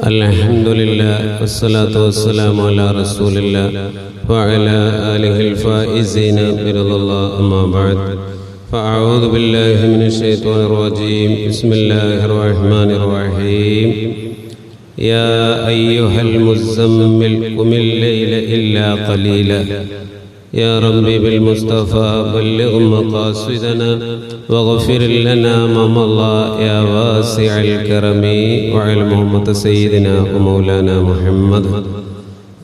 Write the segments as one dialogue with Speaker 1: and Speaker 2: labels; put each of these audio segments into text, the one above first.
Speaker 1: Alhamdulillah, wassalatu wassalamu ala rasulillah wa ala alihi al-faizina biridallah, amma ba'd. Fa'a'udhu billahi minash shaitanir rajim. Bismillahir rahmanir rahim. Ya ayyuhal muzzammil qumil layla illa qalila. يا ربي بالمصطفى بلغ مقاصدنا واغفر لنا ما مضى يا واسع الكرم وعلى محمد سيدنا ومولانا محمد.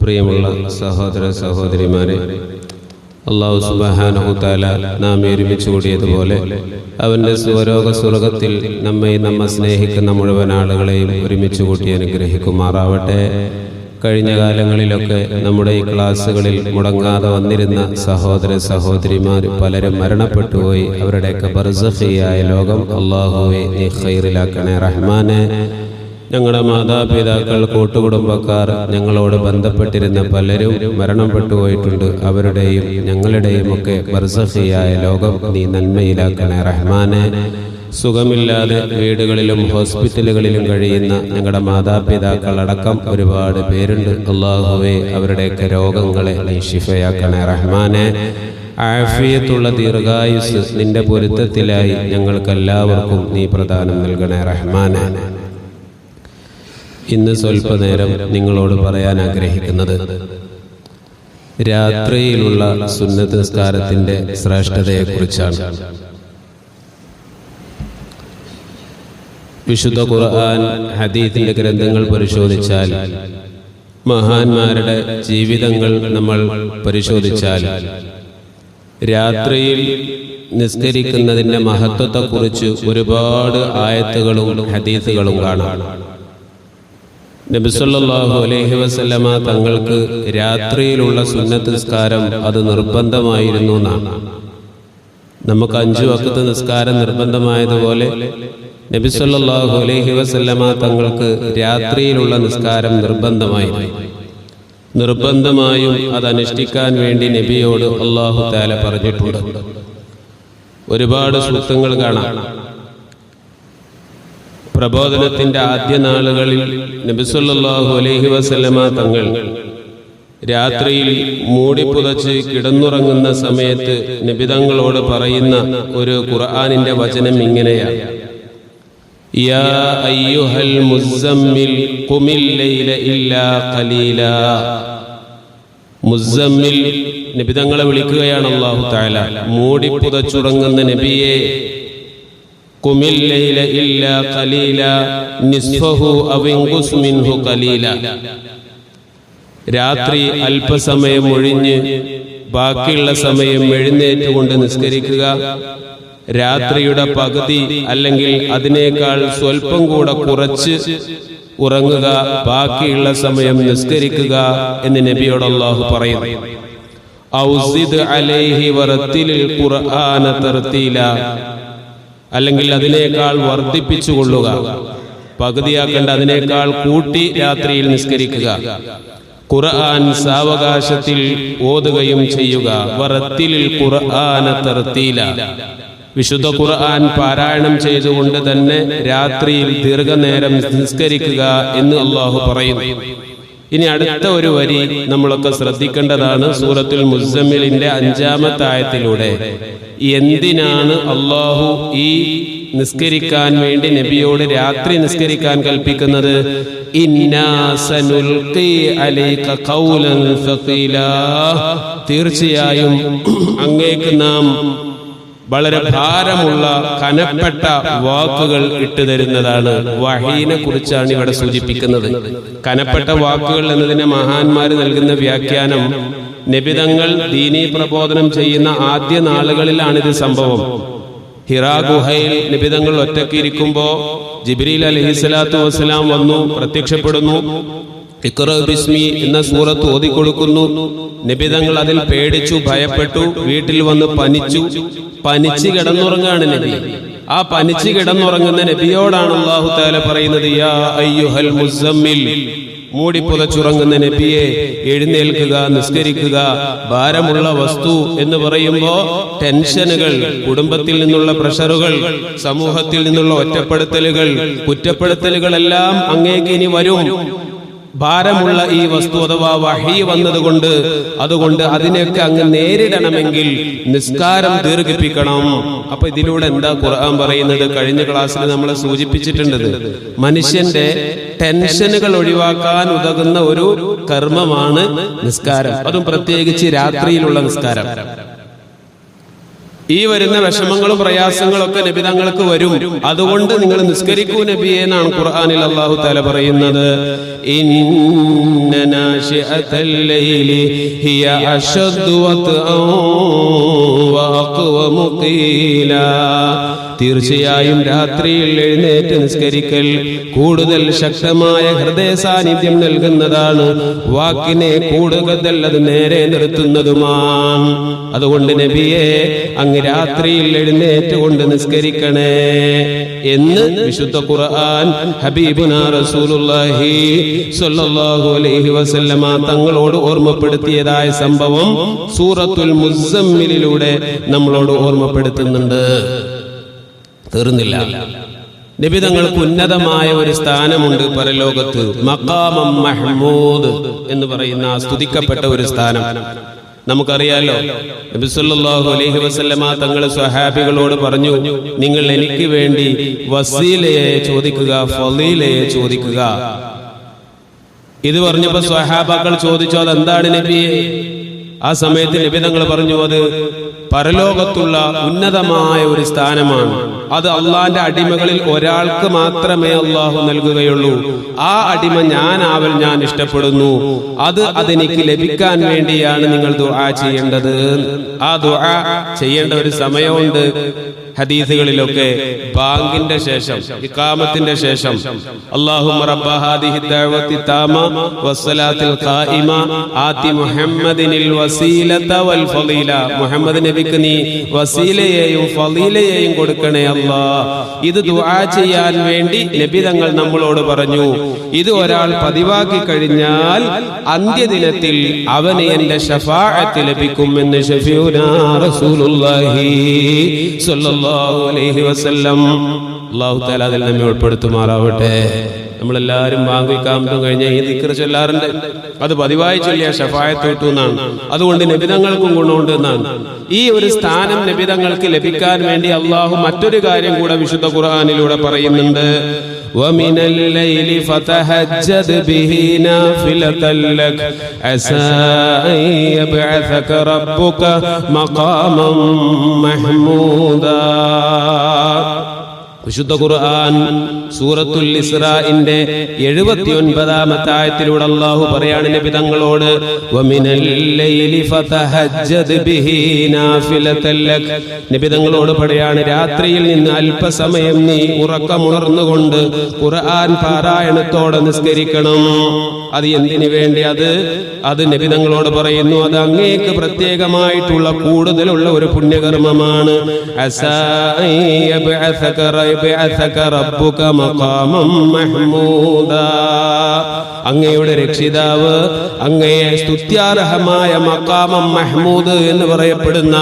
Speaker 1: പ്രിയമുള്ള സഹോദര സഹോദരിമാരെ, അല്ലാഹു സുബ്ഹാനഹു തആല നാം ഒരുമിച്ച് കൂടിയതുപോലെ അവൻ്റെ സ്വരോഗ സ്വർഗത്തിൽ നമ്മെ സ്നേഹിക്കുന്ന മുഴുവൻ ആളുകളെയും ഒരുമിച്ച് കൂട്ടി അനുഗ്രഹിക്കുമാറാവട്ടെ. കഴിഞ്ഞ കാലങ്ങളിലൊക്കെ നമ്മുടെ ഈ ക്ലാസ്സുകളിൽ മുടങ്ങാതെ വന്നിരുന്ന സഹോദര സഹോദരിമാർ പലരും മരണപ്പെട്ടുപോയി. അവരുടെയൊക്കെ ബർസഖിയായ ലോകം അല്ലാഹുവേ നീ ഖൈറിലാക്കണേ റഹ്മാനെ. ഞങ്ങളുടെ മാതാപിതാക്കൾ, കൂട്ടുകുടുംബക്കാർ, ഞങ്ങളോട് ബന്ധപ്പെട്ടിരുന്ന പലരും മരണപ്പെട്ടുപോയിട്ടുണ്ട്. അവരുടെയും ഞങ്ങളുടെയും ഒക്കെ ബർസഖിയായ ലോകം നീ നന്മയിലാക്കണേ റഹ്മാനെ. സുഖമില്ലാതെ വീടുകളിലും ഹോസ്പിറ്റലുകളിലും കഴിയുന്ന ഞങ്ങളുടെ മാതാപിതാക്കൾ അടക്കം ഒരുപാട് പേരുണ്ട്. അല്ലാഹുവേ അവരുടെയൊക്കെ രോഗങ്ങളെ നീ ശിഫയാക്കണേ റഹ്മാനെ. ആഫിയത്തുള്ള ദീർഘായുസ് നിന്റെ പൊരുത്തത്തിലായി ഞങ്ങൾക്കെല്ലാവർക്കും നീ പ്രദാനം നൽകണേ റഹ്മാനെ. ഇന്ന് സ്വല്പനേരം നിങ്ങളോട് പറയാൻ ആഗ്രഹിക്കുന്നത് രാത്രിയിലുള്ള സുന്നത്ത് നിസ്കാരത്തിന്റെ ശ്രേഷ്ഠതയെക്കുറിച്ചാണ്. വിശുദ്ധ ഖുർആൻ, ഹദീസിന്റെ ഗ്രന്ഥങ്ങൾ പരിശോധിച്ചാൽ, മഹാന്മാരുടെ ജീവിതങ്ങൾ നമ്മൾ പരിശോധിച്ചാൽ, രാത്രിയിൽ നിസ്കരിക്കുന്നതിന്റെ മഹത്വത്തെക്കുറിച്ച് ഒരുപാട് ആയത്തുകളും ഹദീസുകളും കാണാം. നബി സല്ലല്ലാഹു അലൈഹി വസല്ലമ തങ്ങൾക്ക് രാത്രിയിലുള്ള സുന്നത്ത് നിസ്കാരം അത് നിർബന്ധമായിരുന്നു എന്നാണ്. നമുക്ക് 5 വഖ്ത് നിസ്കാരം നിർബന്ധമായതുപോലെ നബി സല്ലല്ലാഹു അലൈഹി വസല്ലമ തങ്ങൾക്ക് രാത്രിയിലുള്ള നിസ്കാരം നിർബന്ധമായും അത് അനുഷ്ഠിക്കാൻ വേണ്ടി നബിയോട് അല്ലാഹു തആല പറഞ്ഞിട്ടുണ്ട്. ഒരുപാട് സൂക്തങ്ങൾ കാണാം. പ്രബോധനത്തിന്റെ ആദ്യ നാളുകളിൽ നബി സല്ലല്ലാഹു അലൈഹി വസല്ലമ തങ്ങൾ രാത്രിയിൽ മൂടിപ്പുതച്ച് കിടന്നുറങ്ങുന്ന സമയത്ത് നബി തങ്ങളോട് പറയുന്ന ഒരു ഖുർആനിന്റെ വചനം ഇങ്ങനെയാണ്: യാ അയ്യുഹൽ മുസമ്മിൽ ഖുമിൽ ലൈല ഇല്ലാ ഖലീലാ. മുസമ്മിൽ, നബി തങ്ങളെ വിളിക്കുകയാണ് അല്ലാഹു തആല. മൂടിപ്പുതച്ചുറങ്ങുന്ന നബിയെ, ഖുമിൽ ലൈല ഇല്ലാ ഖലീലാ നിസ്ഫഹു അവ ഇൻഖുസ് മിൻഹു ഖലീലാ. രാത്രി അല്പസമയം ഒഴിഞ്ഞ് ബാക്കിയുള്ള സമയം എഴുന്നേറ്റുകൊണ്ട് നിസ്കരിക്കുക. രാത്രിയുടെ പകുതി അല്ലെങ്കിൽ അതിനേക്കാൾ സ്വല്പം കൂടെ കുറച്ച് ഉറങ്ങുക, ബാക്കിയുള്ള സമയം നിസ്കരിക്കുക എന്ന് നബിയോട് അല്ലാഹു പറയുന്നു. ഔസിദ് അലൈഹി വറത്തിലിൽ ഖുർആന തർതീല, അല്ലെങ്കിൽ അതിനേക്കാൾ വർദ്ധിപ്പിച്ചുകൊള്ളുക. പകുതിയാക്കേണ്ട, അതിനേക്കാൾ കൂട്ടി രാത്രിയിൽ നിസ്കരിക്കുക. ഖുർആൻ സാവകാശത്തിൽ ഓതുകയും ചെയ്യുക. വറത്തിലിൽ ഖുർആന തർതീല, വിശുദ്ധ ഖുർആൻ പാരായണം ചെയ്തുകൊണ്ട് തന്നെ രാത്രിയിൽ ദീർഘനേരം നിസ്കരിക്കുക എന്ന് അല്ലാഹു പറയുന്നു. ഇനി അടുത്ത ഒരു വരി നമ്മളൊക്കെ ശ്രദ്ധിക്കേണ്ടതാണ്. സൂറത്തുൽ മുസമ്മിലിന്റെ 5-ാമത്തെ ആയത്തിലൂടെ എന്തിനാണ് അല്ലാഹു ഈ നിസ്കരിക്കാൻ വേണ്ടി നബിയോട് രാത്രി നിസ്കരിക്കാൻ കൽപ്പിക്കുന്നത്? ഇന്നാ സനുൽഖി അലൈക ഖൗലൻ സഖീലാ, തീർച്ചയായും അങ്ങേക്ക് നാം വളരെ ഭാരമുള്ള കനപ്പെട്ട വാക്കുകൾ ഇട്ടുതരുന്നതാണ്. വഹീനെ കുറിച്ചാണ് ഇവിടെ സൂചിപ്പിക്കുന്നത്. കനപ്പെട്ട വാക്കുകൾ എന്നതിന് മഹാന്മാർ നൽകുന്ന വ്യാഖ്യാനം, നബിതങ്ങൾ ദീനീ പ്രബോധനം ചെയ്യുന്ന ആദ്യ നാളുകളിലാണിത് സംഭവം. ഹിറാ ഗുഹയിൽ നബിതങ്ങൾ ഒറ്റയ്ക്ക് ഇരിക്കുമ്പോൾ ജിബ്രീൽ അലൈഹിസ്സലാത്തു വസ്സലാം വന്നു പ്രത്യക്ഷപ്പെടുന്നു. ഇഖ്റ ബിസ്മി എന്ന സൂറത്ത് ഓതിക്കൊടുക്കുന്നു. നബിതങ്ങൾ അതിൽ പേടിച്ചു, ഭയപ്പെട്ടു, വീട്ടിൽ വന്ന് പനിച്ച് കിടന്നുറങ്ങാണ് നബി. ആ പനിച്ച് കിടന്നുറങ്ങുന്ന നബിയോടാണ് അല്ലാഹു തആല പറയുന്നത്: യാ അയ്യുഹൽ മുസമ്മിൽ, മൂടിപ്പുതച്ചുറങ്ങുന്ന നബിയെ എഴുന്നേൽക്കുക, നിസ്കരിക്കുക. ഭാരമുള്ള വസ്തു എന്ന് പറയുമ്പോൾ ടെൻഷനുകൾ, കുടുംബത്തിൽ നിന്നുള്ള പ്രഷറുകൾ, സമൂഹത്തിൽ നിന്നുള്ള ഒറ്റപ്പെടുത്തലുകൾ, കുറ്റപ്പെടുത്തലുകളെല്ലാം അങ്ങേക്ക് ഇനി വരും. ഭാരമുള്ള ഈ വസ്തു അഥവാ വഹി വന്നതുകൊണ്ട് അതുകൊണ്ട് അതിനെയൊക്കെ അങ്ങ് നേരിടണമെങ്കിൽ നിസ്കാരം ദീർഘിപ്പിക്കണം. അപ്പൊ ഇതിലൂടെ എന്താ ഖുർആൻ പറയുന്നത്? കഴിഞ്ഞ ക്ലാസ്സിൽ നമ്മൾ സൂചിപ്പിച്ചിട്ടുണ്ട്. മനുഷ്യന്റെ ടെൻഷനുകൾ ഒഴിവാക്കാൻ ഉതകുന്ന ഒരു കർമ്മമാണ് നിസ്കാരം. അതും പ്രത്യേകിച്ച് രാത്രിയിലുള്ള നിസ്കാരം. ഈ വരുന്ന വിഷമങ്ങളും പ്രയാസങ്ങളും ഒക്കെ നബി തങ്ങൾക്ക് വരും. അതുകൊണ്ട് നിങ്ങൾ നിസ്കരിക്കൂ നബിയെ എന്നാണ് ഖുർആനിൽ അല്ലാഹു തആല പറയുന്നത്. ഇന്ന നാശിഅതൽ ലൈലി ഹിയ അശദ്ദു വത്അൻ വഅഖ്വമു ഖീലാ. തീർച്ചയായും രാത്രിയിൽ എഴുന്നേറ്റ് നിസ്കരിക്കൽ കൂടുതൽ ശക്തമായ ഹൃദയ സാന്നിധ്യം നൽകുന്നതാണ്, വാക്കിനെ കൂടുതൽ അത് നേരെ നിർത്തുന്നതുമാണ്. അതുകൊണ്ട് നബിയെ അങ്ങ് രാത്രിയിൽ എഴുന്നേറ്റ് കൊണ്ട് നിസ്കരിക്കണേ എന്ന് വിശുദ്ധ ഖുർആൻ ഹബീബുനാ റസൂലുള്ളാഹി സ്വല്ലല്ലാഹു അലൈഹി വസല്ലമ തങ്ങളോട് ഓർമ്മപ്പെടുത്തിയതായ സംഭവം സൂറത്തുൽ മുസമ്മിലിലൂടെ നമ്മളോട് ഓർമ്മപ്പെടുത്തുന്നുണ്ട്. തീർന്നില്ല. നബി തങ്ങൾക്ക് ഉന്നതമായ ഒരു സ്ഥാനമുണ്ട് പരലോകത്ത്. മഖാമം മഹ്മൂദ് എന്ന് പറയുന്ന സ്തുതിക്കപ്പെട്ട ഒരു സ്ഥാനം നമുക്കറിയാലോ. നബി സല്ലല്ലാഹു അലൈഹി വസല്ലമ തങ്ങൾ സ്വഹാബികളോട് പറഞ്ഞു, നിങ്ങൾ എനിക്ക് വേണ്ടി വസീലയെ ചോദിക്കുക, ഫളീലയെ ചോദിക്കുക. ഇത് പറഞ്ഞപ്പോ സ്വഹാബാക്കൾ ചോദിച്ചു, അതെന്താണ് നബിയെ? ആ സമയത്ത് നബി തങ്ങൾ പറഞ്ഞു, അത് പരലോകത്തുള്ള ഉന്നതമായ ഒരു സ്ഥാനമാണ്. അത് അള്ളാന്റെ അടിമകളിൽ ഒരാൾക്ക് മാത്രമേ അള്ളാഹു നൽകുകയുള്ളൂ. ആ അടിമ ഞാനാവൽ ഞാൻ ഇഷ്ടപ്പെടുന്നു. അതെനിക്ക് ലഭിക്കാൻ വേണ്ടിയാണ് നിങ്ങൾ ദുആ ചെയ്യേണ്ടത്. ആ ദുആ ചെയ്യേണ്ട ഒരു സമയമുണ്ട്. ഹദീസുകളിലൊക്കെ ബാങ്കിന്റെ ശേഷം, ഇഖാമത്തിന്റെ ശേഷം, അല്ലാഹുമ്മ റബ്ബ ഹാദിഹി ദഅവത്തി താമ വസ്സലാത്തിൽ ഖായിമ ആതി മുഹമ്മദിനിൽ വസീലത വൽ ഫളീല. മുഹമ്മദ് നബിക്ക് നീ വസീലയെയും ഫളീലയെയും കൊടുക്കണേ അല്ലാഹ്. ഇത് ദുആ ചെയ്യാൻ വേണ്ടി നബി തങ്ങൾ നമ്മളോട് പറഞ്ഞു. ഇത് ഒരാൾ പതിവാക്കി കഴിഞ്ഞാൽ അന്ത്യദിനത്തിൽ അവന് എന്റെ ശഫാഅത്ത് ലഭിക്കുമെന്ന് ശഫീഉനാ റസൂലുള്ളാഹി സ്വല്ലല്ലാഹു അലൈഹി വസല്ലം. അല്ലാഹു തആല അതിൽ നമ്മെ ഉൾപ്പെടുത്തുമാറാവട്ടെ. നമ്മളെല്ലാവരും വാങ്ങിക്കാമത്തും കഴിഞ്ഞ ഈ ദിക്ർ ചൊല്ലാറുണ്ട്. അത് പതിവായി ചൊല്ലിയ ശഫാഅത്ത് കിട്ടും എന്നാണ്. അതുകൊണ്ട് നബിതങ്ങൾക്കും ഗുണമുണ്ട് എന്നാണ്. ഈ ഒരു സ്ഥാനം നബിതങ്ങൾക്ക് ലഭിക്കാൻ വേണ്ടി അള്ളാഹു മറ്റൊരു കാര്യം കൂടെ വിശുദ്ധ ഖുർആനിലൂടെ പറയുന്നുണ്ട്. وَمِنَ اللَّيْلِ فَتَهَجَّدْ بِهِ نَافِلَةً لَكَ عَسَىٰ أَن يَبْعَثَكَ رَبُّكَ مَقَامًا مَحْمُودًا. വിശുദ്ധ ഖുർആൻ സൂറത്തുൽ ഇസ്രാഇന്റെ 79-ാമത്തെ ആയത്തിലൂടെ അല്ലാഹു പറയാണ് നബി തങ്ങളോട്, വമിനൽ ലൈലി ഫതഹജ്ജദ് ബിഹി നാഫിലതൻ ലക്. നബി തങ്ങളോട് പറയാണ്, രാത്രിയിൽ നിന്ന് അല്പസമയം നീ ഉറക്കമുണർന്നുകൊണ്ട് ഖുർആൻ പാരായണത്തോടെ നിസ്കരിക്കണം. അത് എന്തിനു വേണ്ടി? അത് നബി തങ്ങളോട് പറയുന്നു, അത് അങ്ങേക്ക് പ്രത്യേകമായിട്ടുള്ള കൂടുതലുള്ള ഒരു പുണ്യകർമ്മമാണ്. അസാ യബ്അസക റബ്ബുക മഖാമം മഹ്മൂദാ. അങ്ങയുടെ രക്ഷിതാവ് അങ്ങയെ സ്തുത്യാർഹമായ മഖാമം മഹ്മൂദ് എന്ന് പറയപ്പെടുന്ന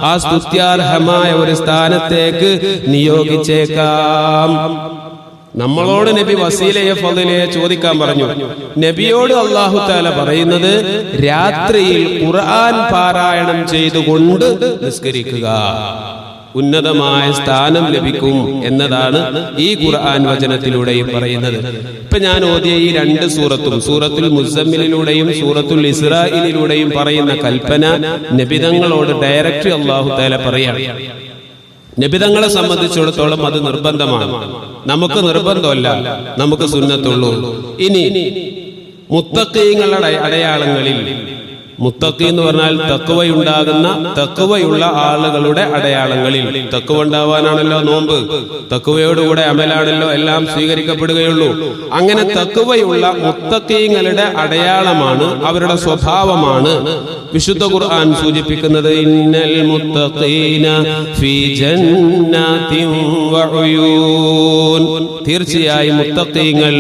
Speaker 1: ആ സ്തുത്യാർഹമായ ഒരു സ്ഥാനത്തേക്ക് നിയോഗിച്ചേക്കാം. നമ്മളോട് നബി വസീലയെ ഫളീലയെ ചോദിക്കാൻ പറഞ്ഞു. നബിയോട് അല്ലാഹു തആല പറയുന്നത് രാത്രിയിൽ ഖുർആൻ പാരായണം ചെയ്തുകൊണ്ട് നിസ്കരിക്കുക, ഉന്നതമായ സ്ഥാനം ലഭിക്കും എന്നതാണ് ഈ ഖുർആൻ വചനത്തിലൂടെയും പറയുന്നത്. ഇപ്പൊ ഞാൻ ഓതിയ ഈ രണ്ട് സൂറത്തും, സൂറത്തുൽ മുസമ്മിലിലൂടെയും സൂറത്തുൽ ഇസ്രായിലിലൂടെയും പറയുന്ന കൽപ്പന നബിതങ്ങളോട് ഡയറക്റ്റ് അല്ലാഹു തആല പറയാണ്. നബിതങ്ങളെ സംബന്ധിച്ചിടത്തോളം അത് നിർബന്ധമാണ്. നമുക്ക് നിർബന്ധമല്ല, നമുക്ക് സുന്നത്തുള്ളൂ. ഇനി മുത്തഖീങ്ങളുടെ അടയാളങ്ങളിൽ മുത്തഖി എന്ന് പറഞ്ഞാൽ തഖ്വയുള്ള ആളുകളുടെ അടയാളങ്ങളിൽ. തഖ്വ ഉണ്ടാവാനാണല്ലോ നോമ്പ്, തഖ്വയോടുകൂടെ അമലാണല്ലോ എല്ലാം സ്വീകരിക്കപ്പെടുകയുള്ളൂ. അങ്ങനെ തഖ്വയുള്ള മുത്തഖീങ്ങളുടെ അടയാളമാണ്, അവരുടെ സ്വഭാവമാണ് വിശുദ്ധ ഖുർആൻ സൂചിപ്പിക്കുന്നത്. ഇന്നൽ മുത്തഖീന ഫീ ജന്നാതിൻ വഉയൂൻ, തീർച്ചയായും മുത്തഖീങ്ങൾ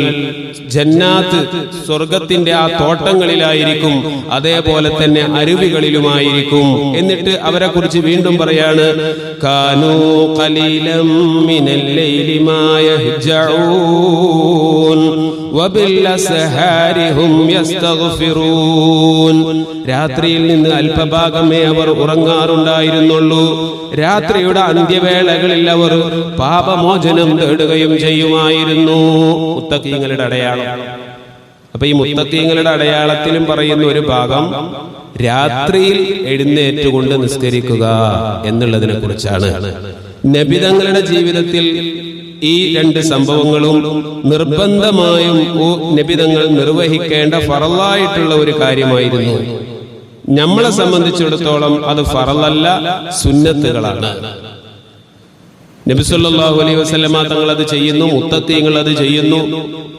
Speaker 1: ജന്നാത്ത് സ്വർഗത്തിന്റെ ആ തോട്ടങ്ങളിലായിരിക്കും, അതേപോലെ തന്നെ അരുവികളിലുമായിരിക്കും. എന്നിട്ട് അവരെ കുറിച്ച് വീണ്ടും പറയാണ്, കാനൂ ഖലീലം മിനൽ ലൈലി മാ യഹ്ജഊൻ വബിൽഅസ്ഹാരി ഹും യസ്തഗ്ഫിറൂൻ. രാത്രിയിൽ നിന്ന് അല്പഭാഗമേ അവർ ഉറങ്ങാറുണ്ടായിരുന്നുള്ളൂ, രാത്രിയുടെ അന്ത്യവേളകളിൽ അവർ പാപമോചനം തേടുകയും ചെയ്യുമായിരുന്നു. മുത്തഖീങ്ങളുടെ അടയാളം. അപ്പൊ ഈ മുത്തഖീങ്ങളുടെ അടയാളത്തിലും പറയുന്ന ഒരു ഭാഗം രാത്രിയിൽ എഴുന്നേറ്റുകൊണ്ട് നിസ്കരിക്കുക എന്നുള്ളതിനെ കുറിച്ചാണ്. നബിതങ്ങളുടെ ജീവിതത്തിൽ ഈ രണ്ട് സംഭവങ്ങളും നിർബന്ധമായും നബിതങ്ങൾ നിർവഹിക്കേണ്ട ഫറലായിട്ടുള്ള ഒരു കാര്യമായിരുന്നു. നമ്മളെ സംബന്ധിച്ചിടത്തോളം അത് ഫറലല്ല, സുന്നത്തുകളാണ്. നബി സല്ലല്ലാഹു അലൈഹി വസല്ലമ തങ്ങൾ അത് ചെയ്യുന്നു, മുത്തഖീങ്ങൾ അത് ചെയ്യുന്നു.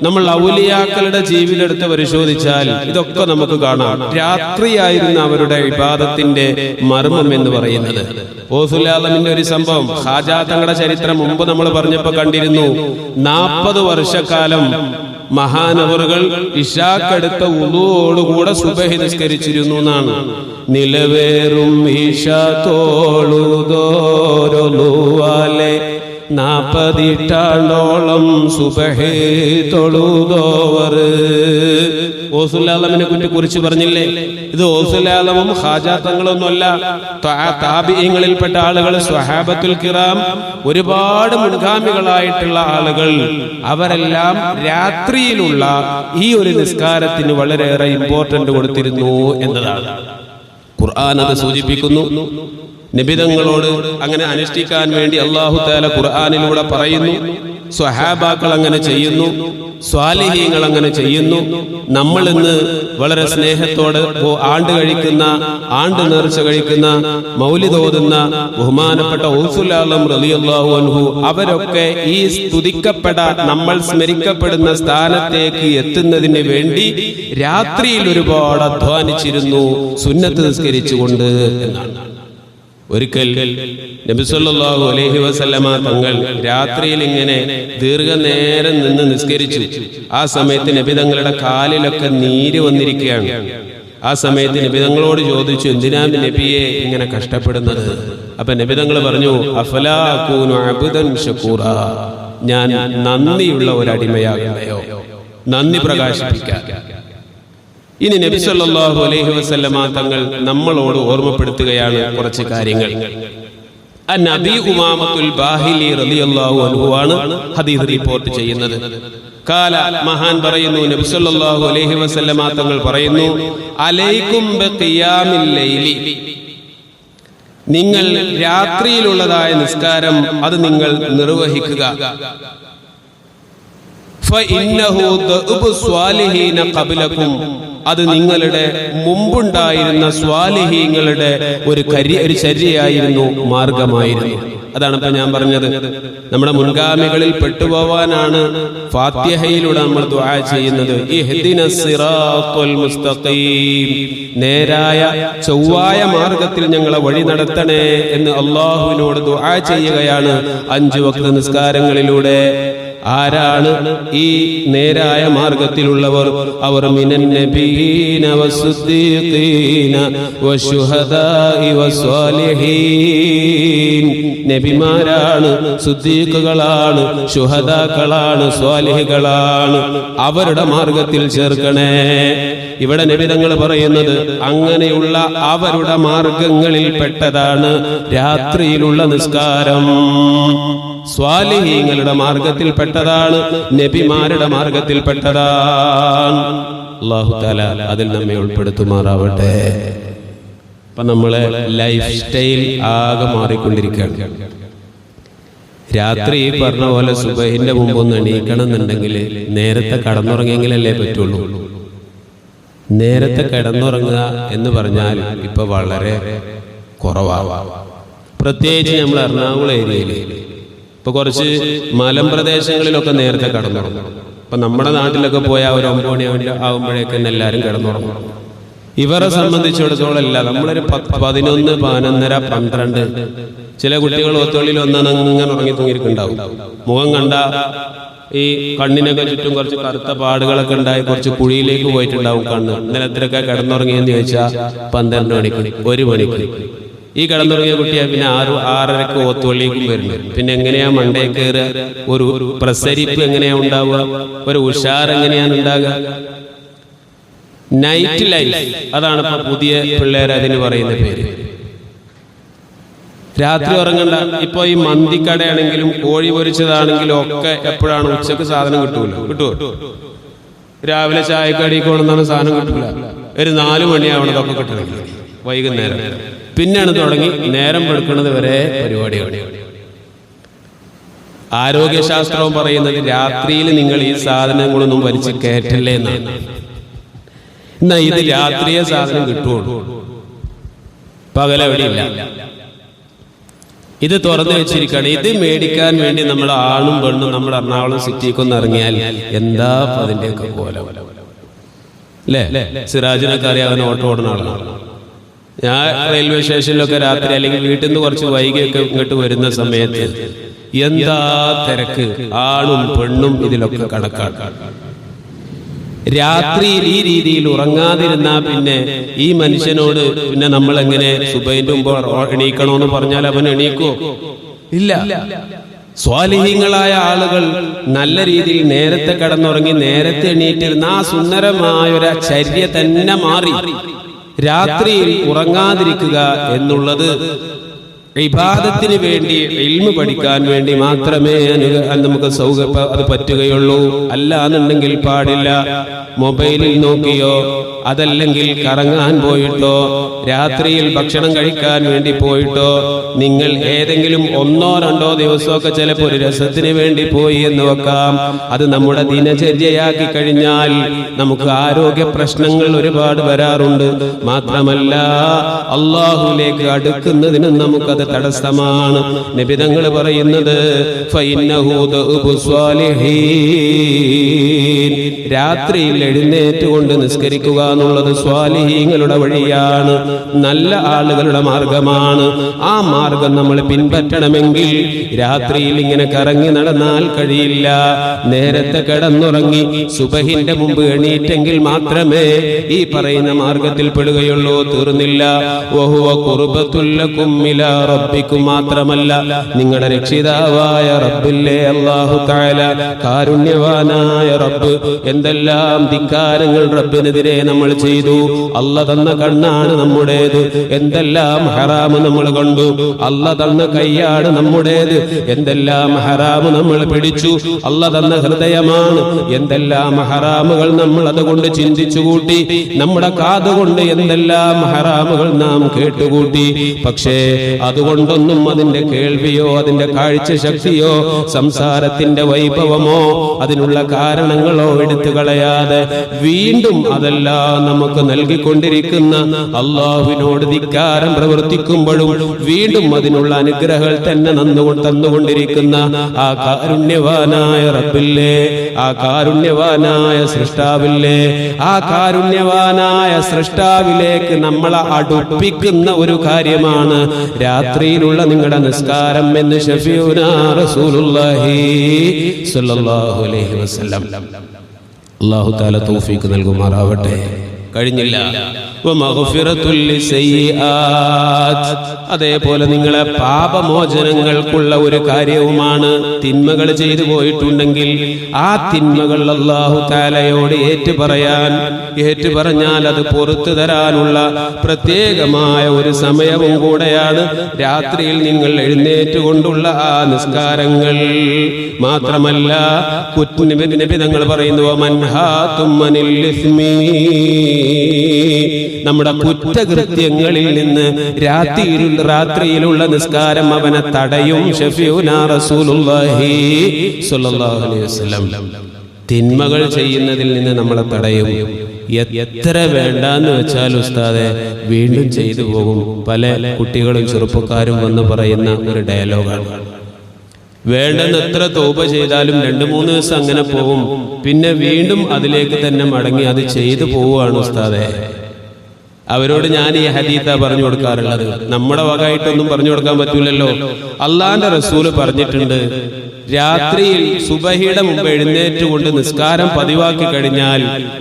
Speaker 1: നമ്മൾ ഔലിയാക്കളുടെ ജീവിതം എടുത്ത് പരിശോധിച്ചാൽ ഇതൊക്കെ നമുക്ക് കാണാം. രാത്രിയായിരുന്നു അവരുടെ ഇബാദത്തിന്റെ മർമ്മം എന്ന് പറയുന്നത്. ഗൗസുൽ ആലമിന്റെ ഒരു സംഭവം, ഖാജാ തങ്ങളുടെ ചരിത്രം മുമ്പ് നമ്മൾ പറഞ്ഞപ്പോ കണ്ടിരുന്നു. 40 വർഷക്കാലം മഹാനവറുകൾ ഇശാക്കടുത്ത ഉളുവോടുകൂടെ സുബഹി നിസ്കരിച്ചിരുന്നു എന്നാണ്. നിലവേറും ഈശാത്തോളുതോരൊലുവാലെ 40 സുബഹി തൊഴുതോവർ. ഗൗസുൽ ആലമിനെ കുറിച്ച് പറഞ്ഞില്ലേ? ഇത് ഗൗസുൽ ആലമും ഖാജാ തങ്ങളൊന്നുമല്ല, താബിഈങ്ങളിൽപ്പെട്ട ആളുകൾ, സ്വഹാബത്തുൽ കിറാം, ഒരുപാട് മുൻഗാമികളായിട്ടുള്ള ആളുകൾ, അവരെല്ലാം രാത്രിയിലുള്ള ഈ ഒരു നിസ്കാരത്തിന് വളരെയേറെ ഇമ്പോർട്ടന്റ് കൊടുത്തിരുന്നു എന്നതാണ് ഖുർആൻ അത് സൂചിപ്പിക്കുന്നു. നബിതങ്ങളോട് അങ്ങനെ അനുഷ്ഠിക്കാൻ വേണ്ടി അല്ലാഹു തആല ഖുർആനിലൂടെ പറയുന്നു. സ്വഹാബാക്കൾ അങ്ങനെ ചെയ്യുന്നു, സ്വാലിഹീങ്ങൾ അങ്ങനെ ചെയ്യുന്നു. നമ്മൾ ഇന്ന് വളരെ സ്നേഹത്തോടെ ആണ്ട് നേർച്ച കഴിക്കുന്ന, മൗലിദ് ഓതുന്ന ബഹുമാനപ്പെട്ട ഗൗസുൽ ആലം റളിയല്ലാഹു അൻഹു, അവരൊക്കെ ഈ സ്തുതിക്കപ്പെടാൻ, നമ്മൾ സ്മരിക്കപ്പെടുന്ന സ്ഥാനത്തേക്ക് എത്തുന്നതിന് വേണ്ടി രാത്രിയിൽ ഒരുപാട് അധ്വാനിച്ചിരുന്നു, സുന്നത്ത് നിസ്കരിച്ചുകൊണ്ട് എന്നാണ്. ഒരിക്കൽ നബി സല്ലല്ലാഹു അലൈഹി വസല്ലമ തങ്ങൾ രാത്രിയിൽ ഇങ്ങനെ ദീർഘനേരം നിന്ന് നിസ്കരിച്ചു. ആ സമയത്ത് നബി തങ്ങളുടെ കാലിലൊക്കെ നീര് വന്നിരിക്കുകയാണ്. ആ സമയത്ത് നബി തങ്ങളോട് ചോദിച്ചു, എന്തിനാണ് നബിയെ ഇങ്ങനെ കഷ്ടപ്പെടുന്നത്? അപ്പൊ നബി തങ്ങൾ പറഞ്ഞു, അഫലാ അകൂനു അബ്ദൻ ശകൂറ, ഞാൻ നന്ദിയുള്ള ഒരു അടിമയാകണയോ, നന്ദി പ്രകാശിപ്പിക്കാൻ. ഇനി നബി സല്ലല്ലാഹു അലൈഹി വസല്ലമ തങ്ങൾ നമ്മളോട് ഓർമ്മപ്പെടുത്തുകയാണ് കുറച്ച് കാര്യങ്ങൾ. നബി ഉമാമത്തുൽ ബാഹിലി റളിയല്ലാഹു അൻഹു ആണ് ഹദീസ് റിപ്പോർട്ട് ചെയ്യുന്നത്. കാല, മഹാൻ പറയുന്നു, നബി സല്ലല്ലാഹു അലൈഹി വസല്ലമ തങ്ങൾ പറയുന്നു, അലൈക്കും ബിഖിയാമിൽ ലൈലി, നിങ്ങൾ രാത്രിയിലുള്ളതായ നിസ്കാരം അത് നിങ്ങൾ നിർവഹിക്കുക. ഫഇന്നഹു ദഅബു സ്വാലിഹീന ഖബ്ലകും, അത് നിങ്ങളുടെ മുമ്പുണ്ടായിരുന്ന സ്വാലിഹീങ്ങളുടെ ഒരു ചര്യയായിരുന്നു, മാർഗമായിരുന്നു. അതാണ് ഇപ്പൊ ഞാൻ പറഞ്ഞത്. നമ്മുടെ മുൻഗാമികളിൽ പെട്ടുപോവാനാണ് ഫാത്തിഹയിലൂടെ നമ്മൾ ദുആ ചെയ്യുന്നത്. ഇഹ്ദിനസ് സിറാത്തുൽ മുസ്തഖീം, നേരായ ചൊവ്വായ മാർഗത്തിൽ ഞങ്ങളെ വഴി നടത്തണേ എന്ന് അല്ലാഹുവിനോട് ദുആ ചെയ്യുകയാണ് 5 വഖ്ത് നിസ്കാരങ്ങളിലൂടെ. ആരാണ് ഈ നേരായ മാർഗത്തിലുള്ളവർ? അവർ മിനൻ നബിയീന വസ്സുദ്ദീഖീന വശുഹദാഇ വസ്വാലിഹീൻ, നബിമാരാണ്, സുദ്ദീഖുകളാണ്, ശുഹദാക്കളാണ്, സ്വാലിഹികളാണ്. അവരുടെ മാർഗത്തിൽ ചേർക്കണേ. ഇവിടെ നബി തങ്ങൾ പറയുന്നത് അങ്ങനെയുള്ള അവരുടെ മാർഗങ്ങളിൽ പെട്ടതാണ് രാത്രിയിലുള്ള നിസ്കാരം. സ്വാലിഹീങ്ങളുടെ മാർഗത്തിൽപ്പെട്ടതാണ്, നബിമാരുടെ മാർഗത്തിൽപ്പെട്ടതാണ്. അല്ലാഹു തആല അതിൽ നമ്മെ ഉൾപ്പെടുത്തുമാറാവട്ടെ. അപ്പൊ നമ്മളെ ലൈഫ് സ്റ്റൈൽ ആകെ മാറിക്കൊണ്ടിരിക്കുകയാണ്. രാത്രി പറഞ്ഞ പോലെ സുബഹിന്റെ മുമ്പ് ഒന്ന് എണീക്കണം എന്നുണ്ടെങ്കിൽ നേരത്തെ കടന്നുറങ്ങിയെങ്കിലല്ലേ പറ്റുള്ളൂ. നേരത്തെ കിടന്നുറങ്ങുക എന്ന് പറഞ്ഞാൽ ഇപ്പൊ വളരെ കുറവാണ്. പ്രത്യേകിച്ച് നമ്മൾ എറണാകുളം ഏരിയയിൽ ഇപ്പൊ കുറച്ച് മലമ്പ്രദേശങ്ങളിലൊക്കെ നേരത്തെ കിടന്നുറങ്ങും. ഇപ്പൊ നമ്മുടെ നാട്ടിലൊക്കെ പോയാൽ ഒരു 9 മണി ആകുമ്പോഴേക്കും എല്ലാവരും കിടന്നുറങ്ങും. ഇവരെ സംബന്ധിച്ചിടത്തോളം അല്ല, നമ്മളൊരു 11, 11:30, 12 ചില കുട്ടികൾ ഒത്തുള്ളിൽ ഒന്നങ്ങനെ ഉറങ്ങി തൂങ്ങിയിരിക്കുന്നുണ്ടാവും. മുഖം കണ്ട ഈ കണ്ണിനൊക്കെ ചുറ്റും കുറച്ച് കറുത്ത പാടുകളൊക്കെ ഉണ്ടായി കുറച്ച് കുഴിയിലേക്ക് പോയിട്ടുണ്ടാവും കണ്ണ്. ഇന്നലെ എത്രയൊക്കെ കിടന്നുറങ്ങിയെന്ന് ചോദിച്ചാൽ 12 മണിക്ക്, 1 മണിക്ക്. ഈ കിടന്നുറങ്ങിയ കുട്ടിയെ പിന്നെ 6:30 ഓത്തുവള്ളിക്കും വരുന്നത്. പിന്നെ എങ്ങനെയാ മണ്ടേ കയറുക, ഒരു പ്രസരിപ്പ് എങ്ങനെയാ ഉണ്ടാവുക, ഒരു ഉഷാർ എങ്ങനെയാണ് ഉണ്ടാകുക? നൈറ്റ് ലൈഫ്, അതാണ് ഇപ്പൊ പുതിയ പിള്ളേർ അതിന് പറയുന്ന പേര്. രാത്രി ഉറങ്ങണ്ട. ഇപ്പൊ ഈ മന്തിക്കടയാണെങ്കിലും കോഴി പൊരിച്ചതാണെങ്കിലും ഒക്കെ എപ്പോഴാണ്? ഉച്ചക്ക് സാധനം കിട്ടുമോ? രാവിലെ ചായക്കടിക്ക് കൊണ്ടുവന്ന സാധനം കിട്ടില്ല. ഒരു 4 മണിയാവണതൊക്കെ കിട്ടണമെങ്കിൽ വൈകുന്നേരം. പിന്നെയാണ് തുടങ്ങി നേരം വെളുക്കുന്നത് വരെ പരിപാടിയാണ്. ആരോഗ്യശാസ്ത്രവും പറയുന്നത് രാത്രിയിൽ നിങ്ങൾ ഈ സാധനങ്ങളൊന്നും വലിച്ച് കയറ്റല്ലേ എന്നാണ്. എന്നാ ഇത് രാത്രിയെ സാധനം കിട്ടുള്ളൂ, പകലെവിടെയില്ല. ഇത് തുറന്നു വെച്ചിരിക്കുകയാണ്. ഇത് മേടിക്കാൻ വേണ്ടി നമ്മൾ ആണും പെണ്ണും നമ്മൾ എറണാകുളം സിറ്റിക്കൊന്ന് ഇറങ്ങിയാൽ എന്താ അതിൻ്റെയൊക്കെ കോലം അല്ലേ? സിറാജിനൊക്കെ അറിയാവുന്ന ഓട്ടോ ഓടുന്ന ആളാണ് ഞാൻ. റെയിൽവേ സ്റ്റേഷനിലൊക്കെ രാത്രി അല്ലെങ്കിൽ വീട്ടിൽ നിന്ന് കുറച്ച് വൈകിയൊക്കെ ഇങ്ങോട്ട് വരുന്ന സമയത്ത് എന്താ തിരക്ക്, ആണും പെണ്ണും ഇതിലൊക്കെ കണക്കാക്കാം. രാത്രിയിൽ ഈ രീതിയിൽ ഉറങ്ങാതിരുന്നാ പിന്നെ ഈ മനുഷ്യനോട് പിന്നെ നമ്മൾ എങ്ങനെ സുബഹിന്റെ മുമ്പ് എണീക്കണോന്ന് പറഞ്ഞാൽ അവൻ എണീക്കോ? ഇല്ല. സ്വാലിഹീങ്ങളായ ആളുകൾ നല്ല രീതിയിൽ നേരത്തെ കിടന്നുറങ്ങി നേരത്തെ എണീറ്റിരുന്ന ആ സുന്ദരമായൊരു ചര്യ തന്നെ മാറി. രാത്രിയിൽ ഉറങ്ങാതിരിക്കുക എന്നുള്ളത് ഇബാദത്തിന് വേണ്ടി, ഇൽമു പഠിക്കാൻ വേണ്ടി മാത്രമേ നമുക്ക് അത് പറ്റുകയുള്ളൂ. അല്ല എന്നുണ്ടെങ്കിൽ പാടില്ല. മൊബൈലിൽ നോക്കിയോ അതല്ലെങ്കിൽ കറങ്ങാൻ പോയിട്ടോ രാത്രിയിൽ ഭക്ഷണം കഴിക്കാൻ വേണ്ടി പോയിട്ടോ നിങ്ങൾ ഏതെങ്കിലും 1 or 2 ദിവസമൊക്കെ ചിലപ്പോൾ ഒരു രസത്തിന് വേണ്ടി പോയി എന്ന് വെക്കാം. അത് നമ്മുടെ ദിനചര്യയാക്കി കഴിഞ്ഞാൽ നമുക്ക് ആരോഗ്യ പ്രശ്നങ്ങൾ ഒരുപാട് വരാറുണ്ട്. മാത്രമല്ല അല്ലാഹുവിലേക്ക് അടുക്കുന്നതിനും നമുക്കത് തടസ്സമാണ്. നബി തങ്ങൾ പറയുന്നത് രാത്രിയിൽ എഴുന്നേറ്റുകൊണ്ട് നിസ്കരിക്കുക എന്നുള്ളത് സ്വാലിഹീങ്ങളുടെ വഴിയാണ്, നല്ല ആളുകളുടെ മാർഗമാണ്. ആ മാർഗം നമ്മൾ പിൻപറ്റണമെങ്കിൽ രാത്രിയിൽ ഇങ്ങനെ കറങ്ങി നടന്നാൽ കഴിയില്ല. നേരത്തെ കിടന്നുറങ്ങി സുബഹിന്റെ മുമ്പ് എണീറ്റെങ്കിൽ മാത്രമേ ഈ പറയുന്ന മാർഗത്തിൽ പെടുകയുള്ളൂ. തീർന്നില്ല. വഹുവ ഖുർബത്തുൽ ലക്കും ഇലാ റബ്ബിക്കും, മാത്രമല്ല നിങ്ങളുടെ രക്ഷിതാവായ റബ്ബില്ലേ അല്ലാഹു തആല, കാരുണ്യവാനായ റബ്ബ്. എന്തെല്ലാം ധിക്കാരങ്ങൾ റബ്ബിനെതിരെ നമ്മൾ ചെയ്തു. അല്ല തന്ന കണ്ണാണ് നമ്മുടേത്, എന്തെല്ലാം ഹറാമ് നമ്മൾ കണ്ടു. അല്ല തന്ന കൈയാണ് നമ്മുടേത്, എന്തെല്ലാം ഹറാമ് നമ്മൾ പിടിച്ചു. അല്ല തന്ന ഹൃദയമാണ്, എന്തെല്ലാം ഹറാമുകൾ നമ്മൾ അതുകൊണ്ട് ചിന്തിച്ചു കൂട്ടി. നമ്മുടെ കാതുകൊണ്ട് എന്തെല്ലാം ഹറാമുകൾ നാം കേട്ടുകൂട്ടി. പക്ഷേ അതുകൊണ്ടൊന്നും അതിന്റെ കേൾവിയോ അതിന്റെ കാഴ്ച ശക്തിയോ സംസാരത്തിന്റെ വൈഭവമോ അതിനുള്ള കാരണങ്ങളോ എടുത്തു കളയാതെ വീണ്ടും അതെല്ലാം നമുക്ക് നൽകിക്കൊണ്ടിരിക്കുന്ന അള്ളാഹുവിനോട് ധിക്കാരം പ്രവർത്തിക്കുമ്പോഴും വീണ്ടും അതിനുള്ള അനുഗ്രഹങ്ങൾ തന്നെ തന്നുകൊണ്ടിരിക്കുന്ന ആ കാരുണ്യവാനായ റബ്ബില്ലേ, ആ കാരുണ്യവാനായ സൃഷ്ടാവില്ലേ, ആ കാരുണ്യവാനായ സൃഷ്ടാവിലേക്ക് നമ്മളെ അടുപ്പിക്കുന്ന ഒരു കാര്യമാണ് രാത്രിയിലുള്ള നിങ്ങളുടെ നിസ്കാരം എന്ന് ശഫീഉനാ റസൂലുള്ളാഹി സ്വല്ലല്ലാഹു അലൈഹി വസല്ലം. അല്ലാഹു തആല തൗഫീഖ് നൽകുമാറാവട്ടെ. കഴിഞ്ഞില്ല. അതേപോലെ നിങ്ങളെ പാപമോചനങ്ങൾക്കുള്ള ഒരു കാര്യവുമാണ്. തിന്മകൾ ചെയ്തു പോയിട്ടുണ്ടെങ്കിൽ ആ തിന്മകൾ അല്ലാഹു തആലയോട് ഏറ്റുപറഞ്ഞാൽ അത് പുറത്തു തരാനുള്ള പ്രത്യേകമായ ഒരു സമയവും കൂടെയാണ് രാത്രിയിൽ നിങ്ങൾ എഴുന്നേറ്റുകൊണ്ടുള്ള ആ നിസ്കാരങ്ങൾ. മാത്രമല്ല നബി തങ്ങൾ പറയുന്നു നമ്മുടെ കുറ്റകൃത്യങ്ങളിൽ നിന്ന് രാത്രിയിലുള്ള നിസ്കാരം അവനെ തടയും. ശഫീഉനാ റസൂലുള്ളാഹി സ്വല്ലല്ലാഹു അലൈഹി വസല്ലം തിന്മകൾ ചെയ്യുന്നതിൽ നിന്ന് നമ്മളെ തടയും. എത്ര വേണ്ടാന്ന് വെച്ചാൽ ഉസ്താദെ വീണ്ടും ചെയ്തു പോകും. പല കുട്ടികളും ചെറുപ്പക്കാരും വന്ന് പറയുന്ന ഒരു ഡയലോഗാണ്. വേണ്ടെന്ന് എത്ര തൗബ ചെയ്താലും 2-3 ദിവസം അങ്ങനെ പോവും, പിന്നെ വീണ്ടും അതിലേക്ക് തന്നെ മടങ്ങി അത് ചെയ്തു പോവുകയാണ് ഉസ്താദെ. അവരോട് ഞാൻ ഈ ഹദീത്താ പറഞ്ഞു കൊടുക്കാറുള്ളത്. നമ്മുടെ വകയായിട്ടൊന്നും പറഞ്ഞു കൊടുക്കാൻ പറ്റൂലല്ലോ. അള്ളാന്റെ റസൂല് പറഞ്ഞിട്ടുണ്ട്, രാത്രിയിൽ സുബഹിയുടെ മുമ്പ് എഴുന്നേറ്റുകൊണ്ട് നിസ്കാരം പതിവാക്കി കഴിഞ്ഞാൽ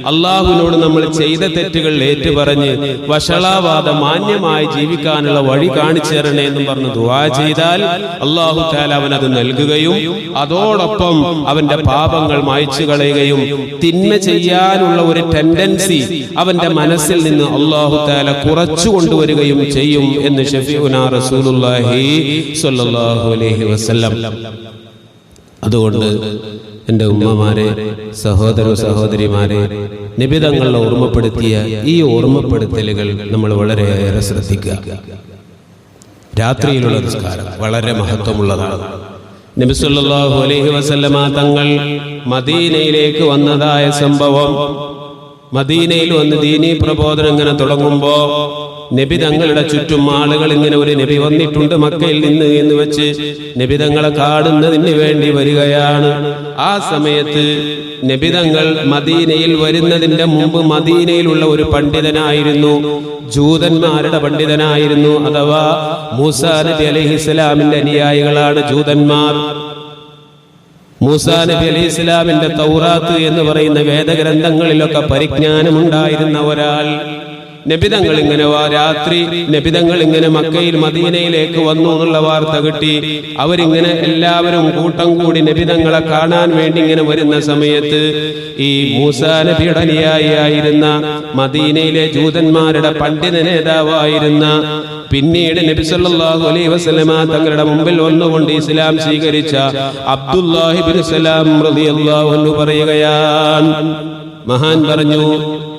Speaker 1: അള്ളാഹുവിനോട് നമ്മൾ ചെയ്ത തെറ്റുകൾ ഏറ്റുപറഞ്ഞ് വഷളാവാതെ മാന്യമായി ജീവിക്കാനുള്ള വഴി കാണിച്ചു തരണേ എന്നും പറഞ്ഞ് ദുആ ചെയ്താൽ അള്ളാഹു തആല അവനത് നൽകുകയും അതോടൊപ്പം അവന്റെ പാപങ്ങൾ മായ്ച്ചു കളയുകയും തിന്മ ചെയ്യാനുള്ള ഒരു ടെൻഡൻസി അവന്റെ മനസ്സിൽ നിന്ന് അള്ളാഹു തആല കുറച്ചു കൊണ്ടുവരികയും ചെയ്യും എന്ന് ഷഫീഉനാ റസൂലുള്ളാഹി സ്വല്ലല്ലാഹു അലൈഹി വസല്ലം. അതുകൊണ്ട് എൻ്റെ ഉമ്മമാരെ, സഹോദര സഹോദരിമാരെ, നബി തങ്ങളെ ഓർമ്മപ്പെടുത്തിയ ഈ ഓർമ്മപ്പെടുത്തലുകൾ നമ്മൾ വളരെയേറെ ശ്രദ്ധിക്കുക. രാത്രിയിലുള്ള നിസ്കാരം വളരെ മഹത്വമുള്ളതാണ്. നബി സല്ലല്ലാഹു അലൈഹി വസല്ലമ തങ്ങൾ മദീനയിലേക്ക് വന്നതായ സംഭവം, മദീനയിൽ വന്ന് ദീനീ പ്രബോധനം ഇങ്ങനെ തുടങ്ങുമ്പോ നബി തങ്ങളുടെ ചുറ്റും ആളുകൾ ഇങ്ങനെ, ഒരു നബി വന്നിട്ടുണ്ട് മക്കയിൽ നിന്ന് എന്ന് വെച്ച് നബി തങ്ങളെ കാണുന്നതിന് വേണ്ടി വരികയാണ്. ആ സമയത്ത് നബി തങ്ങൾ മദീനയിൽ വരുന്നതിന്റെ മുമ്പ് മദീനയിലുള്ള ഒരു പണ്ഡിതനായിരുന്നു, ജൂതന്മാരുടെ പണ്ഡിതനായിരുന്നു. അഥവാ മൂസാ നബി അലൈഹിസ്സലാമിന്റെ അനുയായികളാണ് ജൂതന്മാർ. മൂസാ നബി അലൈഹി ഇസ്ലാമിന്റെ തൗറാത്ത് എന്ന് പറയുന്ന വേദഗ്രന്ഥങ്ങളിലൊക്കെ പരിജ്ഞാനമുണ്ടായിരുന്ന ഒരാൾ. നബിതങ്ങൾ ഇങ്ങനെ രാത്രി നബിതങ്ങൾ ഇങ്ങനെ മക്കയിൽ മദീനയിലേക്ക് വന്നു എന്നുള്ള വാർത്ത കിട്ടി. അവരിങ്ങനെ എല്ലാവരും കൂട്ടം കൂടി നബിതങ്ങളെ കാണാൻ വേണ്ടി ഇങ്ങനെ വരുന്ന സമയത്ത് ഈ മൂസാ നബിയുടെ അനുയായിയായിരുന്ന മദീനയിലെ ജൂതന്മാരുടെ പണ്ഡിത നേതാവായിരുന്ന, പിന്നീട് നബി സല്ലല്ലാഹു അലൈഹി വസല്ലമ തങ്ങളുടെ മുമ്പിൽ വന്നുകൊണ്ട് ഇസ്ലാം സ്വീകരിച്ച അബ്ദുല്ലാഹി ഇബ്നു സലാം റളിയല്ലാഹു അൻഹു പറയുകയാണ്, മഹാൻ പറഞ്ഞു,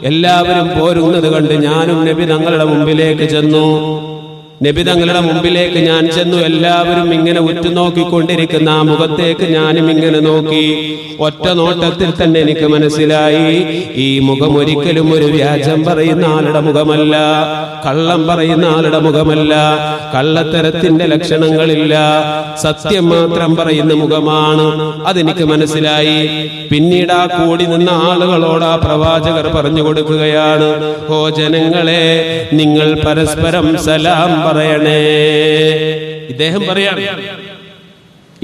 Speaker 1: എല്ലാവരും പോരുന്നത് കണ്ട് ഞാനും നബി തങ്ങളുടെ മുമ്പിലേക്ക് ചെന്നു. നബി തങ്ങളുടെ മുമ്പിലേക്ക് ഞാൻ ചെന്നു. എല്ലാവരും ഇങ്ങനെ ഉറ്റുനോക്കിക്കൊണ്ടിരിക്കുന്ന ആ മുഖത്തേക്ക് ഞാനും ഇങ്ങനെ നോക്കി. ഒറ്റ നോട്ടത്തിൽ തന്നെ എനിക്ക് മനസ്സിലായി, ഈ മുഖം ഒരിക്കലും ഒരു വ്യാജം പറയുന്ന ആളുടെ മുഖമല്ല, കള്ളം പറയുന്ന ആളുടെ മുഖമല്ല, കള്ളത്തരത്തിന്റെ ലക്ഷണങ്ങളില്ല, സത്യം മാത്രം പറയുന്ന മുഖമാണ്. അതെനിക്ക് മനസ്സിലായി. പിന്നീട് ആ കൂടി നിന്ന ആളുകളോട് ആ പ്രവാചകർ പറഞ്ഞു കൊടുക്കുകയാണ്, ഓ ജനങ്ങളെ, നിങ്ങൾ പരസ്പരം സലാം പറയണേ. ഇദ്ദേഹം പറയാണ്,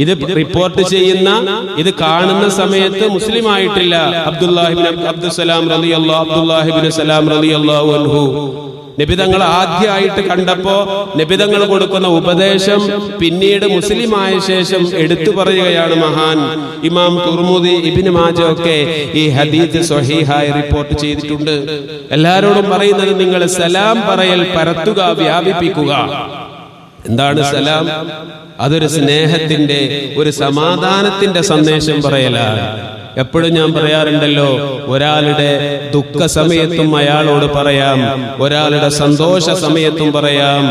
Speaker 1: ഇത് റിപ്പോർട്ട് ചെയ്യുന്ന, ഇത് കാണുന്ന സമയത്ത് മുസ്ലിം ആയിട്ടില്ല അബ്ദുല്ലാഹിബ്നു അബ്ദുസ്സലാം റളിയല്ലാഹു അബ്ദുല്ലാഹിബ്നു സലാം റളിയല്ലാഹു അൻഹു. നബിതങ്ങൾ ആദ്യമായിട്ട് കണ്ടപ്പോ നബിതങ്ങൾ കൊടുക്കുന്ന ഉപദേശം പിന്നീട് മുസ്ലിം ആയ ശേഷം എടുത്തു പറയുകയാണ് മഹാൻ. ഇമാം തുർമുദി, ഇബ്നു മാജ ഒക്കെ ഈ ഹദീസ് സ്വഹീഹായി റിപ്പോർട്ട് ചെയ്തിട്ടുണ്ട്. എല്ലാവരോടും പറയുന്നത്, നിങ്ങൾ സലാം പറയൽ പരത്തുക, വ്യാപിപ്പിക്കുക. എന്താണ് സലാം? അതൊരു സ്നേഹത്തിന്റെ, ഒരു സമാധാനത്തിന്റെ സന്ദേശം പറയലാണ്. എപ്പോഴും ഞാൻ പറയാറുണ്ടല്ലോ, ഒരാളുടെ ദുഃഖ സമയത്തും അയാളോട് പറയാം, ഒരാളുടെ സന്തോഷ സമയത്തും പറയാം.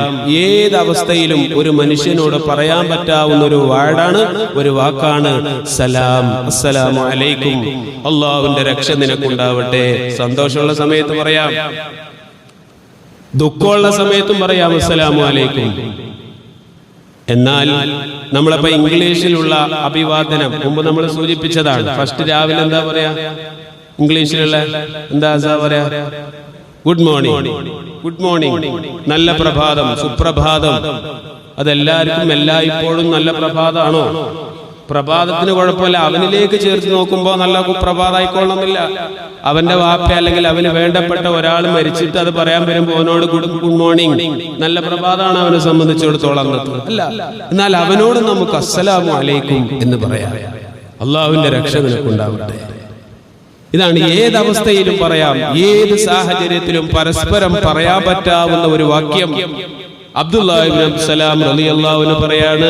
Speaker 1: ഏതവസ്ഥയിലും ഒരു മനുഷ്യനോട് പറയാൻ പറ്റാവുന്ന ഒരു വാർഡാണ്, ഒരു വാക്കാണ് സലാം. അസ്സലാമു അലൈക്കും, അള്ളാഹുവിന്റെ രക്ഷ നിനക്കുണ്ടാവട്ടെ. സന്തോഷമുള്ള സമയത്ത് പറയാം, ദുഃഖമുള്ള സമയത്തും പറയാം അസ്സലാമു അലൈക്കും. എന്നാൽ നമ്മളിപ്പോ ഇംഗ്ലീഷിലുള്ള അഭിവാദനം മുമ്പ് നമ്മൾ സൂചിപ്പിച്ചതാണ്. ഫസ്റ്റ് രാവിലെ എന്താ പറയാ? ഇംഗ്ലീഷിലുള്ള എന്താ പറയാ? ഗുഡ് മോർണിംഗ്, ഗുഡ് മോർണിംഗ്, നല്ല പ്രഭാതം, സുപ്രഭാതം. അതെല്ലാവർക്കും എല്ലായ്പ്പോഴും നല്ല പ്രഭാതമാണോ? പ്രഭാതത്തിന് കുഴപ്പമില്ല, അവനിലേക്ക് ചേർത്ത് നോക്കുമ്പോൾ നല്ല പ്രഭാതമായിക്കൊള്ളണമെന്നില്ല. അവന്റെ വാപ്പ അല്ലെങ്കിൽ അവന് വേണ്ടപ്പെട്ട ഒരാൾ മരിച്ചിട്ട് അത് പറയാൻ വരുമ്പോൾ അവനോട് ഗുഡ് മോർണിംഗ്, നല്ല പ്രഭാതമാണ് അവനെ സംബന്ധിച്ചിടത്തോളം അല്ല. എന്നാൽ അവനോട് നമുക്ക് അസ്സലാമു അലൈക്കും എന്ന് പറയാം. അള്ളാഹുവിന്റെ രക്ഷ നിനക്കുണ്ടാവട്ടെ. ഇതാണ് ഏതവസ്ഥയിലും പറയാം, ഏത് സാഹചര്യത്തിലും പരസ്പരം പറയാൻ പറ്റാവുന്ന ഒരു വാക്യം. അബ്ദുല്ലാഹി ഇബ്നു സലാം റളിയല്ലാഹു അൻഹു പറയാണ്,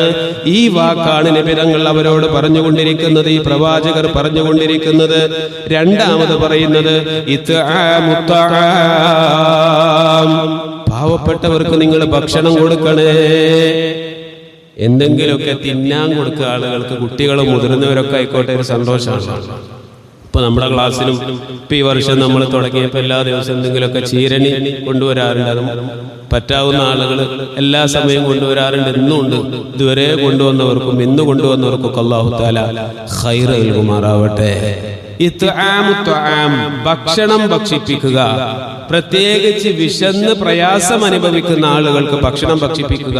Speaker 1: ഈ വാക്കാണ് നബി തങ്ങൾ അവരോട് പറഞ്ഞുകൊണ്ടിരിക്കുന്നത്, ഈ പ്രവാചകർ പറഞ്ഞുകൊണ്ടിരിക്കുന്നത്. രണ്ടാമത് പറയുന്നത് പാവപ്പെട്ടവർക്ക് നിങ്ങൾ ഭക്ഷണം കൊടുക്കണേ. എന്തെങ്കിലുമൊക്കെ തിന്നാൻ കൊടുക്കുക ആളുകൾക്ക്, കുട്ടികളും മുതിർന്നവരൊക്കെ ആയിക്കോട്ടെ, ഒരു സന്തോഷമാണ്. ഇപ്പൊ നമ്മുടെ ക്ലാസ്സിലും ഇപ്പൊ ഈ വർഷം നമ്മൾ തുടങ്ങിയപ്പോൾ എല്ലാ ദിവസവും എന്തെങ്കിലുമൊക്കെ ചീരണി കൊണ്ടുവരാറുണ്ട്. അതും പറ്റാവുന്ന ആളുകൾ എല്ലാ സമയവും കൊണ്ടുവരാറുണ്ട്, ഇന്നുണ്ട്. ഇതുവരെ കൊണ്ടുവന്നവർക്കും ഇന്ന് കൊണ്ടുവന്നവർക്കും അല്ലാഹു തആല ഖൈർ നൽകുമാറാവട്ടെ. ഭക്ഷണം ഭക്ഷിപ്പിക്കുക, പ്രത്യേകിച്ച് വിശന്ന് പ്രയാസം അനുഭവിക്കുന്ന ആളുകൾക്ക് ഭക്ഷണം ഭക്ഷിപ്പിക്കുക.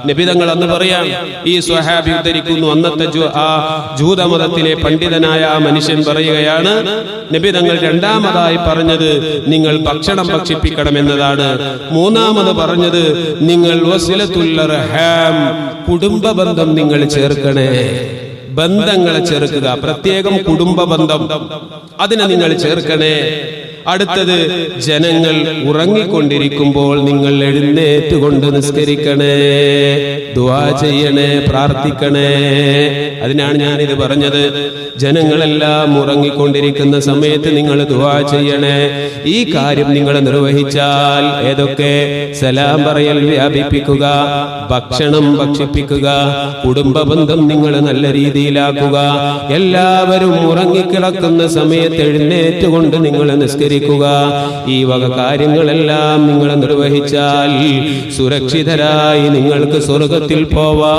Speaker 1: നബി തങ്ങൾ അന്ന് പറയാൻ, ഈ സ്വഹാബി ഉദ്ധരിക്കുന്നു, അന്നത്തെ ജൂതമതത്തിലെ പണ്ഡിതനായ ആ മനുഷ്യൻ പറയുകയാണ്, നബി തങ്ങൾ രണ്ടാമതായി പറഞ്ഞത് നിങ്ങൾ ഭക്ഷണം ഭക്ഷിപ്പിക്കണമെന്നതാണ്. മൂന്നാമത് പറഞ്ഞത് നിങ്ങൾ വസിലത്തുൽ അർഹാം, കുടുംബ ബന്ധം നിങ്ങൾ ചേർക്കണേ, ബന്ധങ്ങളെ ചേർക്കുക, പ്രത്യേകം കുടുംബ ബന്ധം അതിനെ നിങ്ങൾ ചേർക്കണേ. അടുത്തത് ജനങ്ങൾ ഉറങ്ങിക്കൊണ്ടിരിക്കുമ്പോൾ നിങ്ങൾ എഴുന്നേറ്റുകൊണ്ട് നിസ്കരിക്കണേ, ദുആ ചെയ്യണേ, പ്രാർത്ഥിക്കണേ. അതിനാണ് ഞാനിത് പറഞ്ഞത്. ജനങ്ങളെല്ലാം ഉറങ്ങിക്കൊണ്ടിരിക്കുന്ന സമയത്ത് നിങ്ങൾ ദുആ ചെയ്യണേ. ഈ കാര്യം നിങ്ങൾ നിർവഹിച്ചാൽ ഏതൊക്കെ? സലാം പറയൽ വ്യാപിപ്പിക്കുക, ഭക്ഷണം ഭക്ഷിപ്പിക്കുക, കുടുംബ ബന്ധം നിങ്ങൾ നല്ല രീതിയിലാക്കുക, എല്ലാവരും ഉറങ്ങിക്കിടക്കുന്ന സമയത്ത് എഴുന്നേറ്റുകൊണ്ട് നിങ്ങൾ നിസ്കരിക്കുക. ഈ വക കാര്യങ്ങളെല്ലാം നിങ്ങൾ നിർവഹിച്ചാൽ സുരക്ഷിതരായി നിങ്ങൾക്ക് സ്വർഗത്തിൽ പോവാം.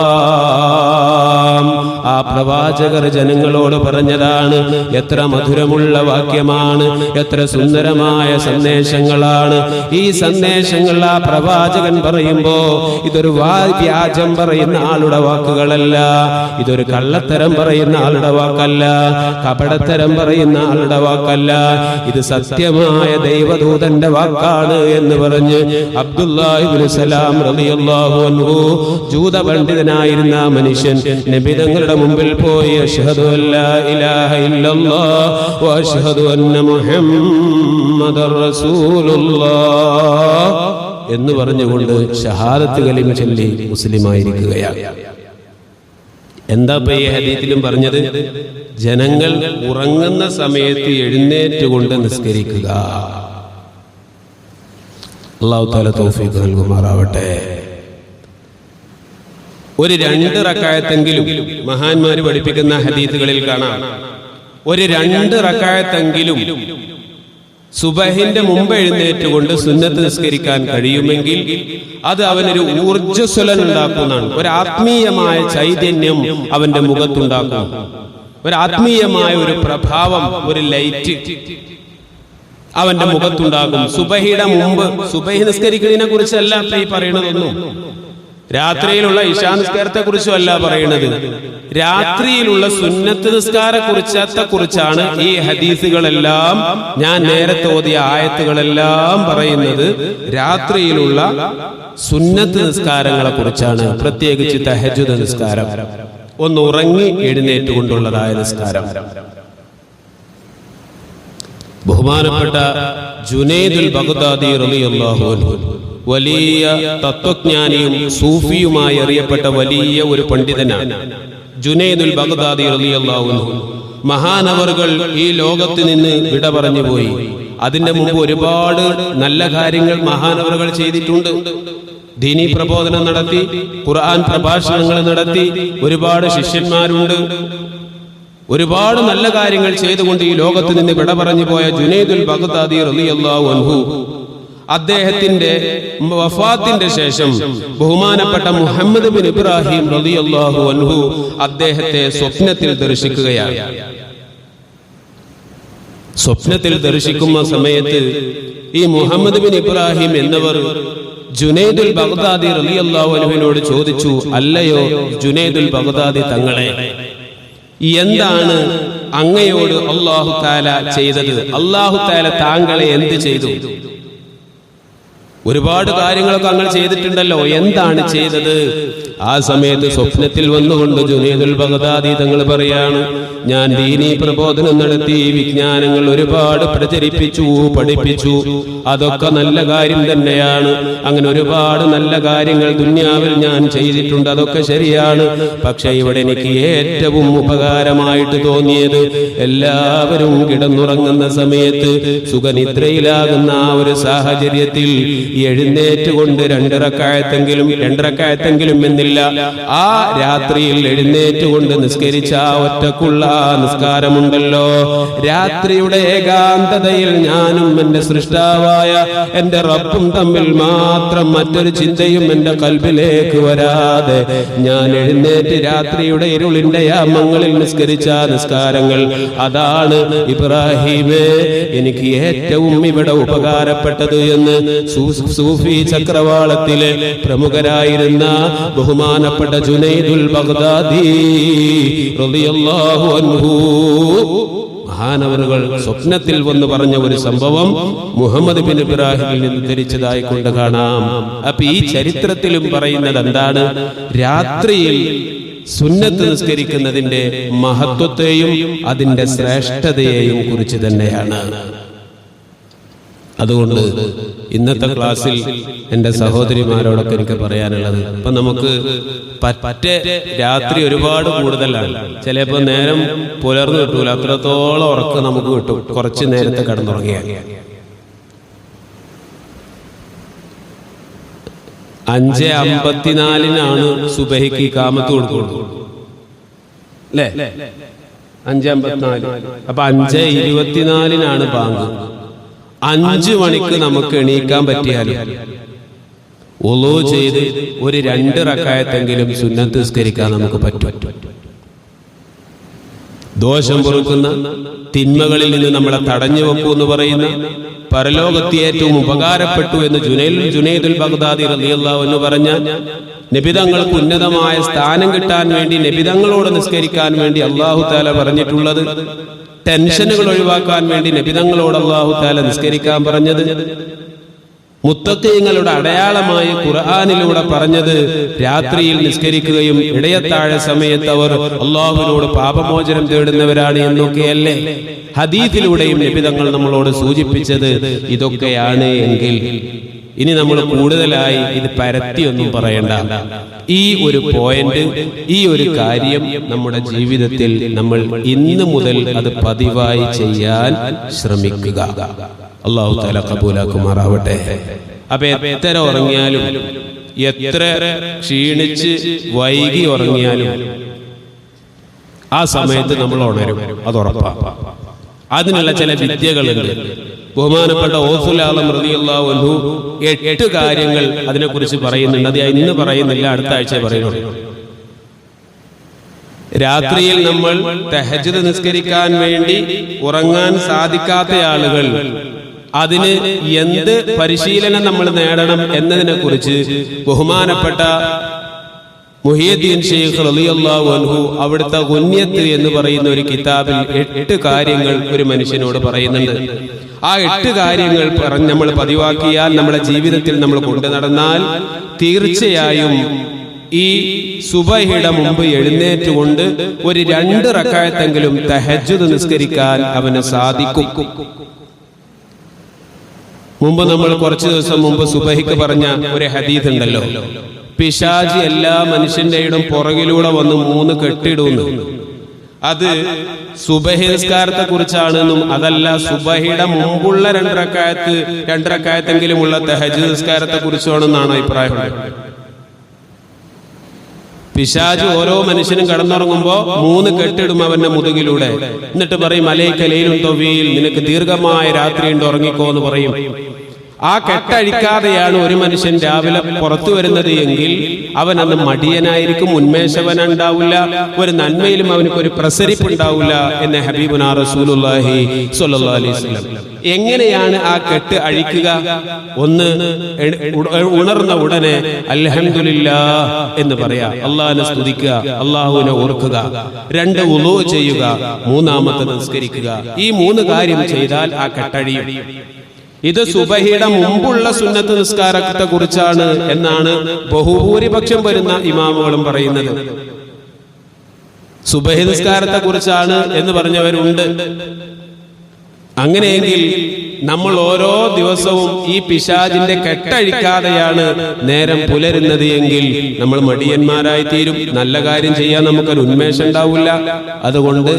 Speaker 1: ആ പ്രവാചകർ ജനങ്ങളോട് പറഞ്ഞതാണ്. എത്ര മധുരമുള്ള വാക്യമാണ്, എത്ര സുന്ദരമായ സന്ദേശങ്ങളാണ് ഈ സന്ദേശങ്ങൾ. ആ പ്രവാചകൻ പറയുമ്പോ ഇതൊരു വ്യാജം പറയുന്ന ആളുടെ വാക്കുകളല്ല, ഇതൊരു കള്ളത്തരം പറയുന്ന ആളുടെ വാക്കല്ല, കപടത്തരം പറയുന്ന ആളുടെ വാക്കല്ല, ഇത് സത്യമായ ദൈവദൂതന്റെ വാക്കാണ് എന്ന് പറഞ്ഞ് അബ്ദുല്ലാഹി ഇബ്നു സലാം റളിയല്ലാഹു അൻഹു, ജൂത പണ്ഡിതനായിരുന്ന മനുഷ്യൻ, നബി തങ്ങളുടെ മുമ്പിൽ പോയി അശ്ഹദു അല്ലാ ഇലാഹ ഇല്ലല്ലാഹ് വ അശ്ഹദു അന്ന മുഹമ്മദർ റസൂലുള്ളാഹ് എന്ന് പറഞ്ഞുകൊണ്ട് ഷഹാദത്ത് കലിമ ചൊല്ലി മുസ്ലിമായിരിക്കുകയാണ്. എന്താ ഇപ്പൊ ഈ ഹദീസിലും പറഞ്ഞത്? ജനങ്ങൾ ഉറങ്ങുന്ന സമയത്ത് എഴുന്നേറ്റുകൊണ്ട് നിസ്കരിക്കുക. അല്ലാഹു തആല തൗഫീഖ് നൽകുമാറാവട്ടെ. ഒരു 2 റക്അത്തെങ്കിലും മഹാന്മാര് പഠിപ്പിക്കുന്ന ഹദീസുകളിൽ കാണാം, ഒരു 2 റക്അത്തെങ്കിലും സുബഹിന്റെ മുമ്പ് എഴുന്നേറ്റുകൊണ്ട് സുന്നത്ത് നിസ്കരിക്കാൻ കഴിയുമെങ്കിൽ അത് അവനൊരു ഊർജ്ജസ്വലൻ ഉണ്ടാക്കുന്നതാണ്. ഒരു ആത്മീയമായ ചൈതന്യം അവന്റെ മുഖത്തുണ്ടാക്കും, ഒരു ആത്മീയമായ ഒരു പ്രഭാവം, ഒരു ലൈറ്റ് അവന്റെ മുഖത്തുണ്ടാകും. സുബഹിയുടെ മുമ്പ്, സുബഹി നിസ്കരിക്കുന്നതിനെ കുറിച്ചല്ല ഈ പറയണതൊന്നും, രാത്രിയിലുള്ള ഇശാ നിസ്കാരത്തെ കുറിച്ചും അല്ല പറയുന്നത്, രാത്രിയിലുള്ള സുന്നത്ത് നിസ്കാരത്തെ കുറിച്ചാണ് ഈ ഹദീസുകളെല്ലാം, ഞാൻ നേരത്തെ ഓതിയ ആയത്തുകളെല്ലാം പറയുന്നത്. രാത്രിയിലുള്ള സുന്നത്ത് നിസ്കാരങ്ങളെ കുറിച്ചാണ്, പ്രത്യേകിച്ച് തഹജ്ജുദ് നിസ്കാരം, ഒന്ന് ഉറങ്ങി എഴുന്നേറ്റുകൊണ്ടുള്ളതായ നിസ്കാരം. ബഹുമാനപ്പെട്ട ജുനൈദുൽ ബഗ്ദാദി റളിയല്ലാഹു അൻഹു, വലിയ തത്വജ്ഞാനിയും സൂഫിയുമായി അറിയപ്പെട്ട വലിയ ഒരു പണ്ഡിതനാണ് ജുനൈദുൽ ബഗ്ദാദി റളിയല്ലാഹു അൻഹു. മഹാനവറുകൾ ഈ ലോകത്ത് നിന്ന് വിട പറഞ്ഞു പോയി. അതിന്റെ മുമ്പ് ഒരുപാട് നല്ല കാര്യങ്ങൾ മഹാനവറുകൾ ചെയ്തിട്ടുണ്ട്. ദീനീ പ്രബോധനം നടത്തി, ഖുർആൻ പ്രഭാഷണങ്ങൾ നടത്തി, ഒരുപാട് ശിഷ്യന്മാരുണ്ട്. ഒരുപാട് നല്ല കാര്യങ്ങൾ ചെയ്തുകൊണ്ട് ഈ ലോകത്ത് നിന്ന് വിട പറഞ്ഞു പോയ ജുനൈദുൽ ബഗ്ദാദി റളിയല്ലാഹു അൻഹു, അദ്ദേഹത്തിന്റെ വഫാത്തിന്റെ ശേഷം ബഹുമാനപ്പെട്ട മുഹമ്മദ് ബിൻ ഇബ്രാഹിം റളിയല്ലാഹു അൻഹു അദ്ദേഹത്തെ സ്വപ്നത്തിൽ ദർശിക്കുകയാണ്. സ്വപ്നത്തിൽ ദർശിക്കുന്ന സമയത്ത് ഈ മുഹമ്മദ് ബിൻ ഇബ്രാഹിം എന്നവർ ജുനൈദുൽ ബഗ്ദാദി റളിയല്ലാഹു അൻഹുവിനോട് ചോദിച്ചു, അല്ലയോ ജുനൈദുൽ ബഗ്ദാദി തങ്ങളെ, എന്താണ് അങ്ങയോട് അല്ലാഹു തആല ചെയ്തത്? അല്ലാഹു തആല താങ്കളെ എന്ത് ചെയ്തു? ഒരുപാട് കാര്യങ്ങളൊക്കെ അങ്ങ് ചെയ്തിട്ടുണ്ടല്ലോ, എന്താണ് ചെയ്തത്? ആ സമയത്ത് സ്വപ്നത്തിൽ വന്നുകൊണ്ട് ജുനൈദുൽ ബഗ്ദാദി തങ്ങൾ പറയാണ്, ഞാൻ ദീനീ പ്രബോധനം നടത്തി, വിജ്ഞാനങ്ങൾ ഒരുപാട് പ്രചരിപ്പിച്ചു, പഠിപ്പിച്ചു, അതൊക്കെ നല്ല കാര്യം തന്നെയാണ്. അങ്ങനെ ഒരുപാട് നല്ല കാര്യങ്ങൾ ദുനിയാവിൽ ഞാൻ ചെയ്തിട്ടുണ്ട്, അതൊക്കെ ശരിയാണ്. പക്ഷെ ഇവിടെ എനിക്ക് ഏറ്റവും ഉപകാരമായിട്ട് തോന്നിയത്, എല്ലാവരും കിടന്നുറങ്ങുന്ന സമയത്ത് സുഖനിദ്രയിലാകുന്ന ആ ഒരു സാഹചര്യത്തിൽ എഴുന്നേറ്റുകൊണ്ട് 2 റക്അത്തെങ്കിലും എന്നിൽ കഴിയുന്നില്ല. ആ രാത്രിയിൽ എഴുന്നേറ്റുകൊണ്ട് നിസ്കരിച്ച ആ ഒറ്റക്കുള്ള നിസ്കാരമുണ്ടല്ലോ, രാത്രിയുടെ ഏകാന്തതയിൽ ഞാനും എന്റെ സൃഷ്ടാവായ എന്റെ റബ്ബും തമ്മിൽ മാത്രം മറ്റൊരു ചിന്തയും എന്റെ കൽബിലേക്ക് വരാതെ ഞാൻ എഴുന്നേറ്റ് രാത്രിയുടെ ഇരുളിന്റെ യാമങ്ങളിൽ നിസ്കരിച്ച നിസ്കാരങ്ങൾ, അതാണ് ഇബ്രാഹിമേ എനിക്ക് ഏറ്റവും ഇവിടെ ഉപകാരപ്പെട്ടത് എന്ന് സൂഫി ചക്രവാളത്തിലെ പ്രമുഖരായിരുന്ന ബഹുമാനപ്പെട്ട ജുനൈദുൽ ബഗ്ദാദി റളിയല്ലാഹു അൻഹു മഹാനവറുകൾ സ്വപ്നത്തിൽ വന്ന് പറഞ്ഞ ഒരു സംഭവം മുഹമ്മദ് ബിൻ ഇബ്രാഹിമിൽ നിന്ന് ധരിച്ചതായി കൊണ്ട് കാണാം. അപ്പൊ ഈ ചരിത്രത്തിലും പറയുന്നത് എന്താണ്? രാത്രിയിൽ സുന്നത്ത് നിസ്കരിക്കുന്നതിന്റെ മഹത്വത്തെയും അതിന്റെ ശ്രേഷ്ഠതയെയും കുറിച്ച് തന്നെയാണ്. അതുകൊണ്ട് ഇന്നത്തെ ക്ലാസ്സിൽ എൻ്റെ സഹോദരിമാരോടൊക്കെ എനിക്ക് പറയാനുള്ളത്, ഇപ്പൊ നമുക്ക് പറ്റേ രാത്രി ഒരുപാട് കൂടുതലാണ്. ചിലപ്പോൾ നേരം പുലർന്നു കിട്ടൂല, അത്രത്തോളം ഉറക്കം നമുക്ക് കിട്ടും കുറച്ച് നേരത്തെ കിടന്നുറങ്ങിയാൽ. 5:54 സുബഹിക്ക് ഇഖാമത്ത് കൊടുക്കുള്ളൂ അല്ലേ? 5:54. അപ്പൊ 5:24 ബാങ്ക്. 5 മണിക്ക് നമുക്ക് എണീക്കാൻ പറ്റിയാലും വുളൂ ചെയ്ത് ഒരു 2 റക്അത്തെങ്കിലും സുന്നത്ത് നിസ്കരിക്കാൻ നമുക്ക് പറ്റും. ദോഷം പൊറുക്കുന്ന, തിന്മകളിൽ നിന്ന് നമ്മളെ തടഞ്ഞു വെക്കൂ എന്ന് പറയുന്ന, പരലോകത്ത് ഏറ്റവും ഉപകാരപ്പെട്ടു എന്ന് ജുനൈദുൽ ബഗ്ദാദി റളിയല്ലാഹു അൻഹു പറഞ്ഞ, നബിതങ്ങൾക്ക് ഉന്നതമായ സ്ഥാനം കിട്ടാൻ വേണ്ടി, നബിതങ്ങളോട് നിസ്കരിക്കാൻ വേണ്ടി അല്ലാഹു തആല പറഞ്ഞിട്ടുള്ളത്, ടെൻഷനുകൾ ഒഴിവാക്കാൻ വേണ്ടി നബിതങ്ങളോട് അല്ലാഹു തആല നിസ്കരിക്കാൻ പറഞ്ഞത്, മുത്തഖീങ്ങളുടെ അടയാളമായി ഖുർആനിലൂടെ പറഞ്ഞത് രാത്രിയിൽ നിസ്കരിക്കുകയും ഇടയത്താഴ സമയത്ത് അവർ അല്ലാഹുവിനോട് പാപമോചനം തേടുന്നവരാണ് എന്നൊക്കെയല്ലേ ഹദീസിലൂടെയും നബിതങ്ങൾ നമ്മളോട് സൂചിപ്പിച്ചത്. ഇതൊക്കെയാണ് എങ്കിൽ ഇനി നമ്മൾ കൂടുതലായി ഇത് പരത്തിയൊന്നും പറയണ്ട. ഈ ഒരു പോയിന്റ്, ഈ ഒരു കാര്യം നമ്മുടെ ജീവിതത്തിൽ നമ്മൾ ഇന്ന് മുതൽ അത് പതിവായി ചെയ്യാൻ ശ്രമിക്കുക. അല്ലാഹു തആല കബൂലാക്കുമാറാവട്ടെ. അപ്പൊ എത്ര ഉറങ്ങിയാലും, എത്ര ക്ഷീണിച്ച് വൈകി ഉറങ്ങിയാലും ആ സമയത്ത് നമ്മൾ ഉണരും, അത് ഉറപ്പാണ്. അതിനുള്ള ചില വിദ്യകളുണ്ട്. ബഹുമാനപ്പെട്ട ഔസുൽ ആലം റളിയല്ലാഹു അൻഹു 8 കാര്യങ്ങൾ അതിനെക്കുറിച്ച് പറയുന്നുണ്ട്. അത് ഇന്ന് പറയുന്നില്ല, അടുത്ത ആഴ്ച പറയുന്നുള്ളൂ. രാത്രിയിൽ നമ്മൾ തഹജ്ജുദ് നിസ്കരിക്കാൻ വേണ്ടി ഉറങ്ങാൻ സാധിക്കാത്ത ആളുകൾ, അതിന് എന്ത് പരിശീലനം നമ്മൾ നേടണം എന്നതിനെ കുറിച്ച് ബഹുമാനപ്പെട്ട മുഹിയുദ്ദീൻ ശൈഖ് റളിയല്ലാഹു അൻഹു അവിടുത്തെ ഗുന്യത്ത് എന്ന് പറയുന്ന ഒരു കിതാബിൽ 8 കാര്യങ്ങൾ ഒരു മനുഷ്യനോട് പറയുന്നുണ്ട്. ആ 8 കാര്യങ്ങൾ നമ്മൾ പതിവാക്കിയാൽ, നമ്മുടെ ജീവിതത്തിൽ നമ്മൾ കൊണ്ടു നടന്നാൽ, തീർച്ചയായും ഈ സുബഹിയുടെ മുമ്പ് എഴുന്നേറ്റുകൊണ്ട് ഒരു 2 റക്അത്തെങ്കിലും തഹജ്ജുദ് നിസ്കരിക്കാൻ അവന് സാധിക്കും. മുമ്പ് നമ്മൾ കുറച്ച് ദിവസം മുമ്പ് സുബഹിക്ക് പറഞ്ഞ ഒരു ഹദീസ് ഉണ്ടല്ലോ, പിശാചി എല്ലാ മനുഷ്യന്റെയും പുറകിലൂടെ വന്ന് 3 കെട്ടിടുന്നു. അത് സുബഹി നിസ്കാരത്തെ കുറിച്ചാണെന്നും, അതല്ല സുബഹിയുടെ മുമ്പുള്ള 2 റക്അത്തെങ്കിലുമുള്ള തഹജ്ജുദ് നിസ്കാരത്തെ കുറിച്ചാണെന്നാണ് അഭിപ്രായം. പിശാച് ഓരോ മനുഷ്യനും കടന്നുറങ്ങുമ്പോ 3 കെട്ടിടും അവന്റെ മുതുകിലൂടെ. എന്നിട്ട് പറയും, അലൈക ലൈലുൻ തവീൽ, നിനക്ക് ദീർഘമായ രാത്രിയുണ്ട്, ഉറങ്ങിക്കോ എന്ന് പറയും. ആ കെട്ടഴിക്കാതെയാണ് ഒരു മനുഷ്യൻ രാവിലെ പുറത്തു വരുന്നത് എങ്കിൽ അവൻ അന്ന് മടിയനായിരിക്കും, ഉന്മേഷവനുണ്ടാവില്ല, ഒരു നന്മയിലും അവനക്ക് ഒരു പ്രസരിപ്പ് ഉണ്ടാവില്ല എന്ന് ഹബീബുനാ റസൂലുള്ളാഹി സ്വല്ലല്ലാഹു അലൈഹി വസല്ലം. എങ്ങനെയാണ് ആ കെട്ട് അഴിക്കുക? ഒന്ന്, ഉണർന്ന ഉടനെ അൽഹംദുലില്ലാഹ് എന്ന് പറയാ, അള്ളാഹിനെ സ്തുതിക്കുക, അള്ളാഹുവിനെ ഓർക്കുക. 2, വുളൂ ചെയ്യുക. 3-ാമത്തെ നിസ്കരിക്കുക. ഈ 3 കാര്യം ചെയ്താൽ ആ കെട്ടഴിയും. ഇത് സുബഹിയുടെ മുമ്പുള്ള സുന്നത്ത് നിസ്കാരത്തെ കുറിച്ചാണ് എന്നാണ് ബഹുഭൂരിപക്ഷം വരുന്ന ഇമാമുകളും പറയുന്നത്. സുബഹി നിസ്കാരത്തെ കുറിച്ചാണ് എന്ന് പറഞ്ഞവരുണ്ട്. അങ്ങനെയെങ്കിൽ നമ്മൾ ഓരോ ദിവസവും ഈ പിശാചിന്റെ കെട്ടഴിക്കാതെയാണ് നേരം പുലരുന്നത് എങ്കിൽ നമ്മൾ മടിയന്മാരായി തീരും. നല്ല കാര്യം ചെയ്യാൻ നമുക്കൊരു ഉന്മേഷം ഉണ്ടാവില്ല. അതുകൊണ്ട്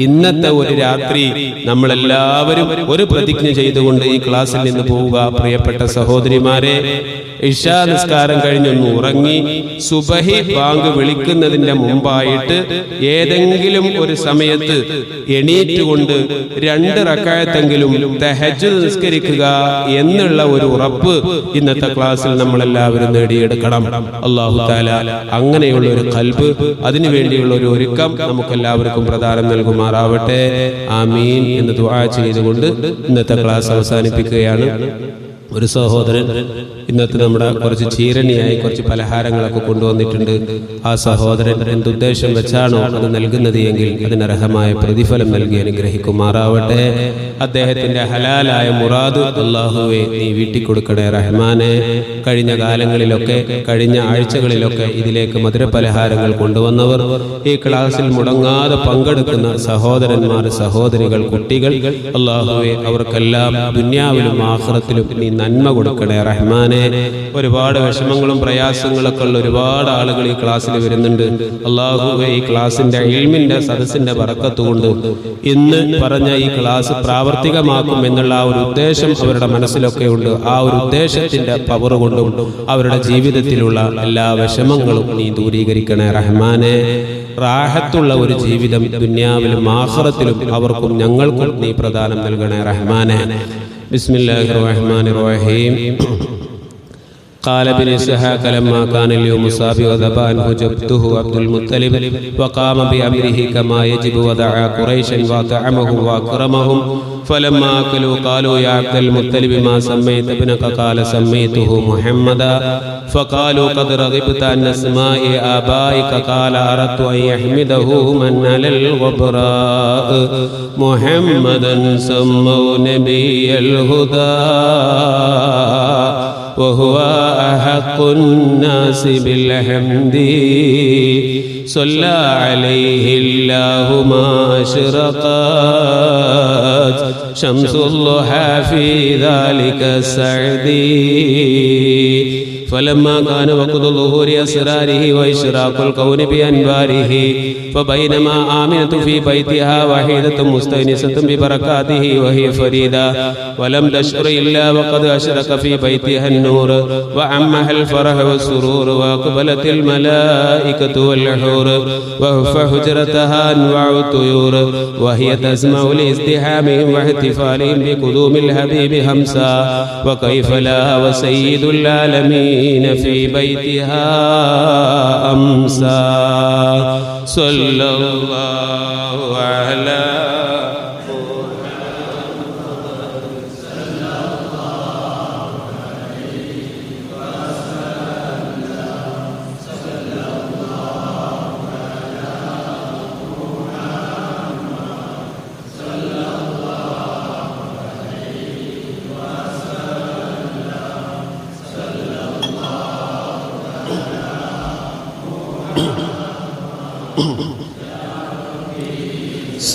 Speaker 1: ഇന്നത്തെ ഒരു രാത്രി നമ്മളെല്ലാവരും ഒരു പ്രതിജ്ഞ ചെയ്തുകൊണ്ട് ഈ ക്ലാസ്സിൽ നിന്ന് പോവുക. പ്രിയപ്പെട്ട സഹോദരിമാരെ, ഇശാ നിസ്കാരം കഴിഞ്ഞൊന്ന് ഉറങ്ങി സുബഹി ബാങ്ക് വിളിക്കുന്നതിന്റെ മുമ്പായിട്ട് ഏതെങ്കിലും ഒരു സമയത്ത് എണീറ്റുകൊണ്ട് 2 റക്അത്തെങ്കിലും തഹജ്ജുദ് നിസ്കരിക്കുക എന്നുള്ള ഒരു ഉറപ്പ് ഇന്നത്തെ ക്ലാസ്സിൽ നമ്മളെല്ലാവരും നേടിയെടുക്കണം. അല്ലാഹു തആല അങ്ങനെയുള്ള ഒരു ഖൽബ്, അതിനു വേണ്ടിയുള്ള ഒരു ഒരുക്കം നമുക്കെല്ലാവർക്കും പ്രദാനം നൽകുമാറാവട്ടെ. ആമീൻ എന്ന് ദുആ ചെയ്തുകൊണ്ട് ഇന്നത്തെ ക്ലാസ് അവസാനിപ്പിക്കുകയാണ്. ഒരു സഹോദരൻ ഇന്നത്തെ നമ്മുടെ കുറച്ച് ചീരണിയായി കുറച്ച് പലഹാരങ്ങളൊക്കെ കൊണ്ടുവന്നിട്ടുണ്ട്. ആ സഹോദരൻ എന്തുദ്ദേശം വെച്ചാണോ അത് നൽകുന്നത് എങ്കിൽ അതിനർഹമായ പ്രതിഫലം നൽകി അനുഗ്രഹിക്കുമാറാവട്ടെ. അദ്ദേഹത്തിന്റെ ഹലാലായ മുറാദ് അല്ലാഹുവേ നീ വീട്ടിക്കൊടുക്കണേ റഹ്മാനെ. കഴിഞ്ഞ കാലങ്ങളിലൊക്കെ കഴിഞ്ഞ ആഴ്ചകളിലൊക്കെ ഇതിലേക്ക് മധുരപലഹാരങ്ങൾ കൊണ്ടുവന്നവർ, ഈ ക്ലാസ്സിൽ മുടങ്ങാതെ പങ്കെടുക്കുന്ന സഹോദരന്മാർ, സഹോദരികൾ, കുട്ടികൾ, അല്ലാഹുവേ അവർക്കെല്ലാം ദുനിയാവിലും ആഖിറത്തിലും നീ നന്മ കൊടുക്കണേ റഹ്മാനെ. ഒരുപാട് വിഷമങ്ങളും പ്രയാസങ്ങളൊക്കെ ഉള്ള ഒരുപാട് ആളുകൾ ഈ ക്ലാസ്സിൽ വരുന്നുണ്ട്. അല്ലാഹുവേ ഈ ക്ലാസിന്റെ ഇൽമിന്റെ സദസ്സിന്റെ ബറക്കത്ത് കൊണ്ട് ഇന്ന് പറഞ്ഞ ഈ ക്ലാസ് പ്രാവർത്തികമാക്കും എന്നുള്ള ആ ഒരു ഉദ്ദേശം അവരുടെ മനസ്സിലൊക്കെ ഉണ്ട്. ആ ഒരു ഉദ്ദേശത്തിന്റെ പവർ കൊണ്ടും അവരുടെ ജീവിതത്തിലുള്ള എല്ലാ വിഷമങ്ങളും നീ ദൂരീകരിക്കണേ റഹ്മാനെ. റാഹത്തുള്ള ഒരു ജീവിതം ദുനിയാവിലും ആഖിറത്തിലും അവർക്കും ഞങ്ങൾക്കും നീ പ്രദാനം നൽകണേ റഹ്മാനെ. ബിസ്മില്ലാഹിർ റഹ്മാനിർ റഹീം. قال ابن إسحاق لما كان اليوم السابع ذبح عنه جده عبد المطلب وقام بأمره كما يجب ودعا قريشا وأطعمهم وأكرمهم فلما أكلوا قالوا يا عبد المطلب ما سميت ابنك؟ قال سميته محمدا. فقالوا قد رغبت عن أسماء آبائك. قال أردت أن يحمده من على الغبراء محمدا سموا نبي الهدى وهو أحق الناس بالحمد صلى عليه الله ما أشرقت شمس الضحى في ذلك السعد. فلما كان وقت ظهور أسراره وإشراق الكون بأنواره فبينما آمنة في بيتها وحيدة مستأنسة ببركاته وهي فريدة ولم تشعر إلا وقد أشرق في بيتها النور وعمها الفرح والسرور وأقبلت الملائكة والحور وهف حجرتها أنواع الطيور وهي تسمع لازدحامهم واحتفالهم بقدوم الحبيب همسا وكيف لا وسيد العالمين في بيتها أمسى صلى الله على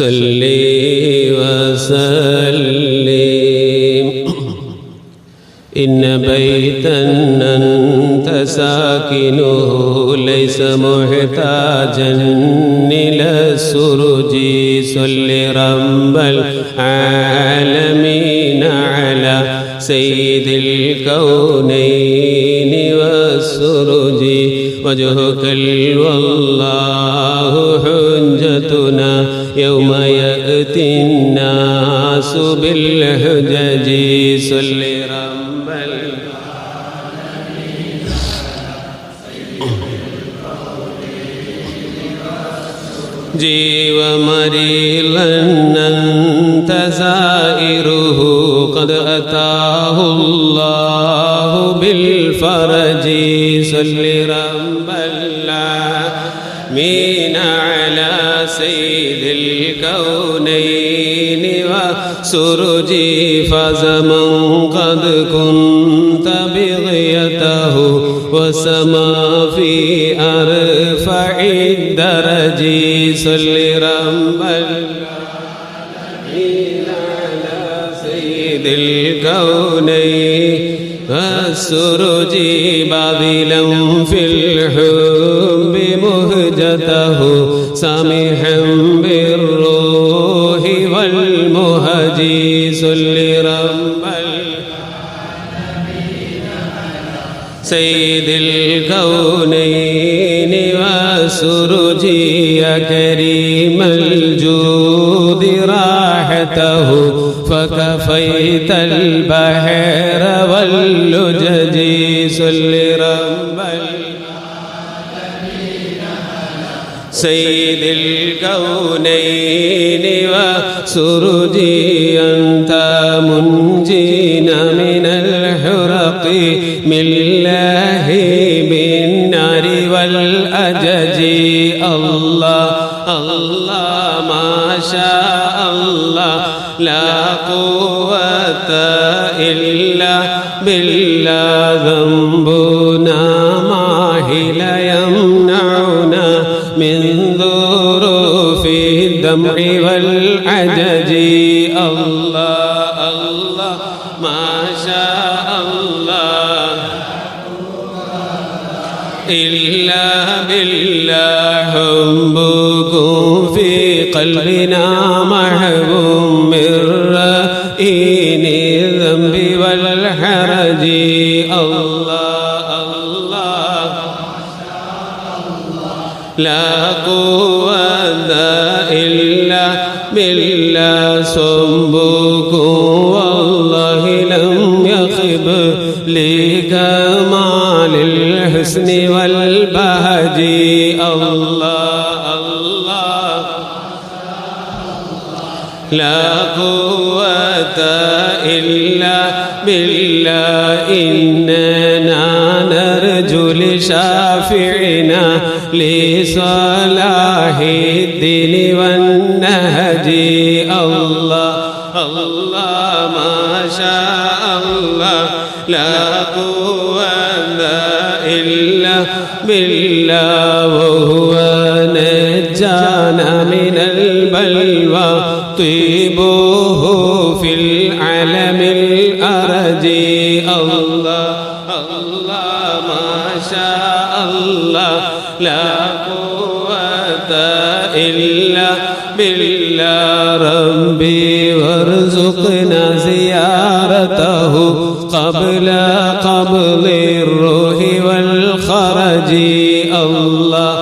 Speaker 1: صلي وسلم إن بيتا أنت ساكنه ليس محتاجا إلى السرج. صل رب العالمين على سيد الكونين والسرج وجهك والله حجتنا يوم يأتي الناس بالحجج. صل رب العالمين جيو مريضا أنت زائره قد أتاه الله بالفرج. صل رب العالمين على سيد الكونين وسرجي فزمن قد كنت بغيته وسما في أرفع الدرج. صل رب العالمين على سيد الكونين والسرجي باذلا في الحب مهجته سامحا بالروح والمهج. صل رب العالمين على سيد الكونين وسرجي يا كريم الجود راحته فكفيت البحر واللجج صل رب سيد الكونين وسرجي أنت منجينا من الحرق من الله بالنار والأجج الله الله ما شاء الله لا قوة إلا بالله ذنبنا ماهل يمنعنا من ظروف الدمع والعجج الله الله ما شاء الله إلا بالله حبكم في قلبنا محبوب من رئين الذنب والحرج الله الله لا قوة إلا بالله صنبكم والله لم يخب لكمال الحسن والبهج الله الله لا قوة إلا بالله إننا نرجو لشافعنا لصلاح الدين والنهج الله الله ما شاء الله لا قوة إلا بالله وهو نجانا من البلوى طيبه في العالم الأرج الله الله ما شاء الله لا قوة إلا بالله ربي وارزقنا زيارته قبل قبض الروح والخرج الله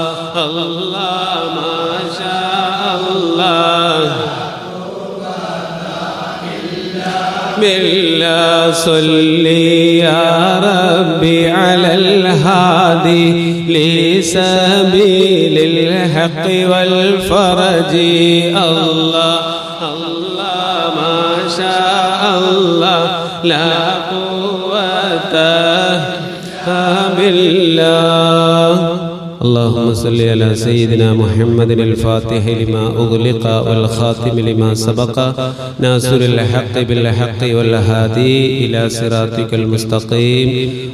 Speaker 1: الله ما شاء الله بالله صل يا ربي على الهادي لسبيل الحق والفرج الله الله ما شاء الله لا قوة بالله اللهم صل على سيدنا محمد الفاتح لما أغلق والخاتم لما سبق ناصر الحق بالحق والهادي إلى صراطك المستقيم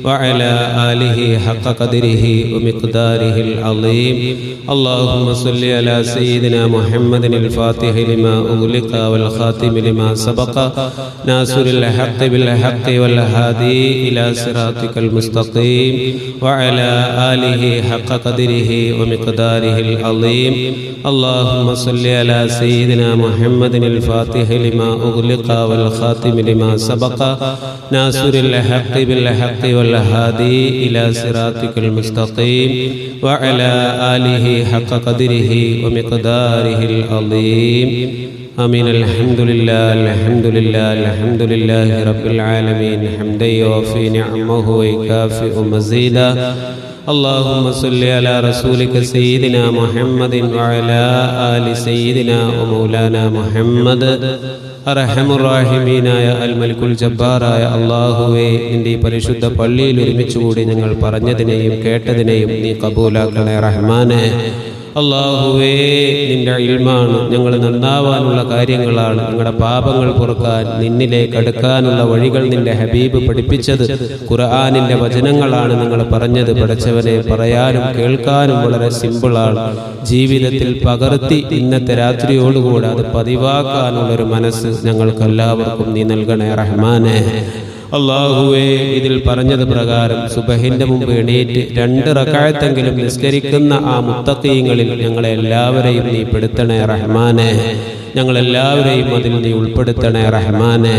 Speaker 1: وعلى آله حق قدره ومقداره العظيم اللهم صل على سيدنا محمد الفاتح لما أغلق والخاتم لما سبق ناصر الحق بالحق والهادي إلى صراطك المستقيم وعلى آله حق قدره ومقداره العظيم اللهم صل على سيدنا محمد الفاتح لما أغلق والخاتم لما سبق ناصر الحق بالحق والهادي إلى صراطك المستقيم وعلى آله حق قدره ومقداره العظيم آمين الحمد لله الحمد لله الحمد لله رب العالمين حمدا يوفي نعمه ويكافئ مزيدا اللهم صل على رسولك سيدنا محمد وعلى آل سيدنا ومولانا محمد അർഹമുറാഹിമീനായ അൽ മലിക്കുൽ ജബ്ബാറായ അല്ലാഹുവേ, നിന്റെ ഈ പരിശുദ്ധ പള്ളിയിൽ ഒരുമിച്ചുകൂടി ഞങ്ങൾ പറഞ്ഞതിനെയും കേട്ടതിനെയും നീ കബൂലാക്കണേ റഹ്മാനെ. അല്ലാഹുവേ, നിന്റെ ഇൽമാണ്, ഞങ്ങൾ നന്നാവാനുള്ള കാര്യങ്ങളാണ്, ഞങ്ങളുടെ പാപങ്ങൾ പൊറുക്കാൻ നിന്നിലേക്ക് അടുക്കാനുള്ള വഴികൾ നിന്റെ ഹബീബ് പഠിപ്പിച്ചത് ഖുർആനിന്റെ വചനങ്ങളാണ് നിങ്ങൾ പറഞ്ഞത്. പഠിച്ചവനെ, പറയാനും കേൾക്കാനും വളരെ സിമ്പിളാണ്. ജീവിതത്തിൽ പകർത്തി ഇന്നത്തെ രാത്രിയോടുകൂടെ അത് പതിവാക്കാനുള്ളൊരു മനസ്സ് ഞങ്ങൾക്കെല്ലാവർക്കും നീ നൽകണേ റഹ്മാനെ. അല്ലാഹുവേ, ഇതിൽ പറഞ്ഞത് പ്രകാരം സുബഹിന്റെ മുമ്പ് എണീറ്റ് 2 റക്അത്തെങ്കിലും നിസ്കരിക്കുന്ന ആ മുത്തഖീങ്ങളിൽ ഞങ്ങളെ എല്ലാവരെയും നീ പെടുത്തണേ റഹ്മാനെ. ഞങ്ങളെല്ലാവരെയും അതിൽ നീ ഉൾപ്പെടുത്തണേ റഹ്മാനെ.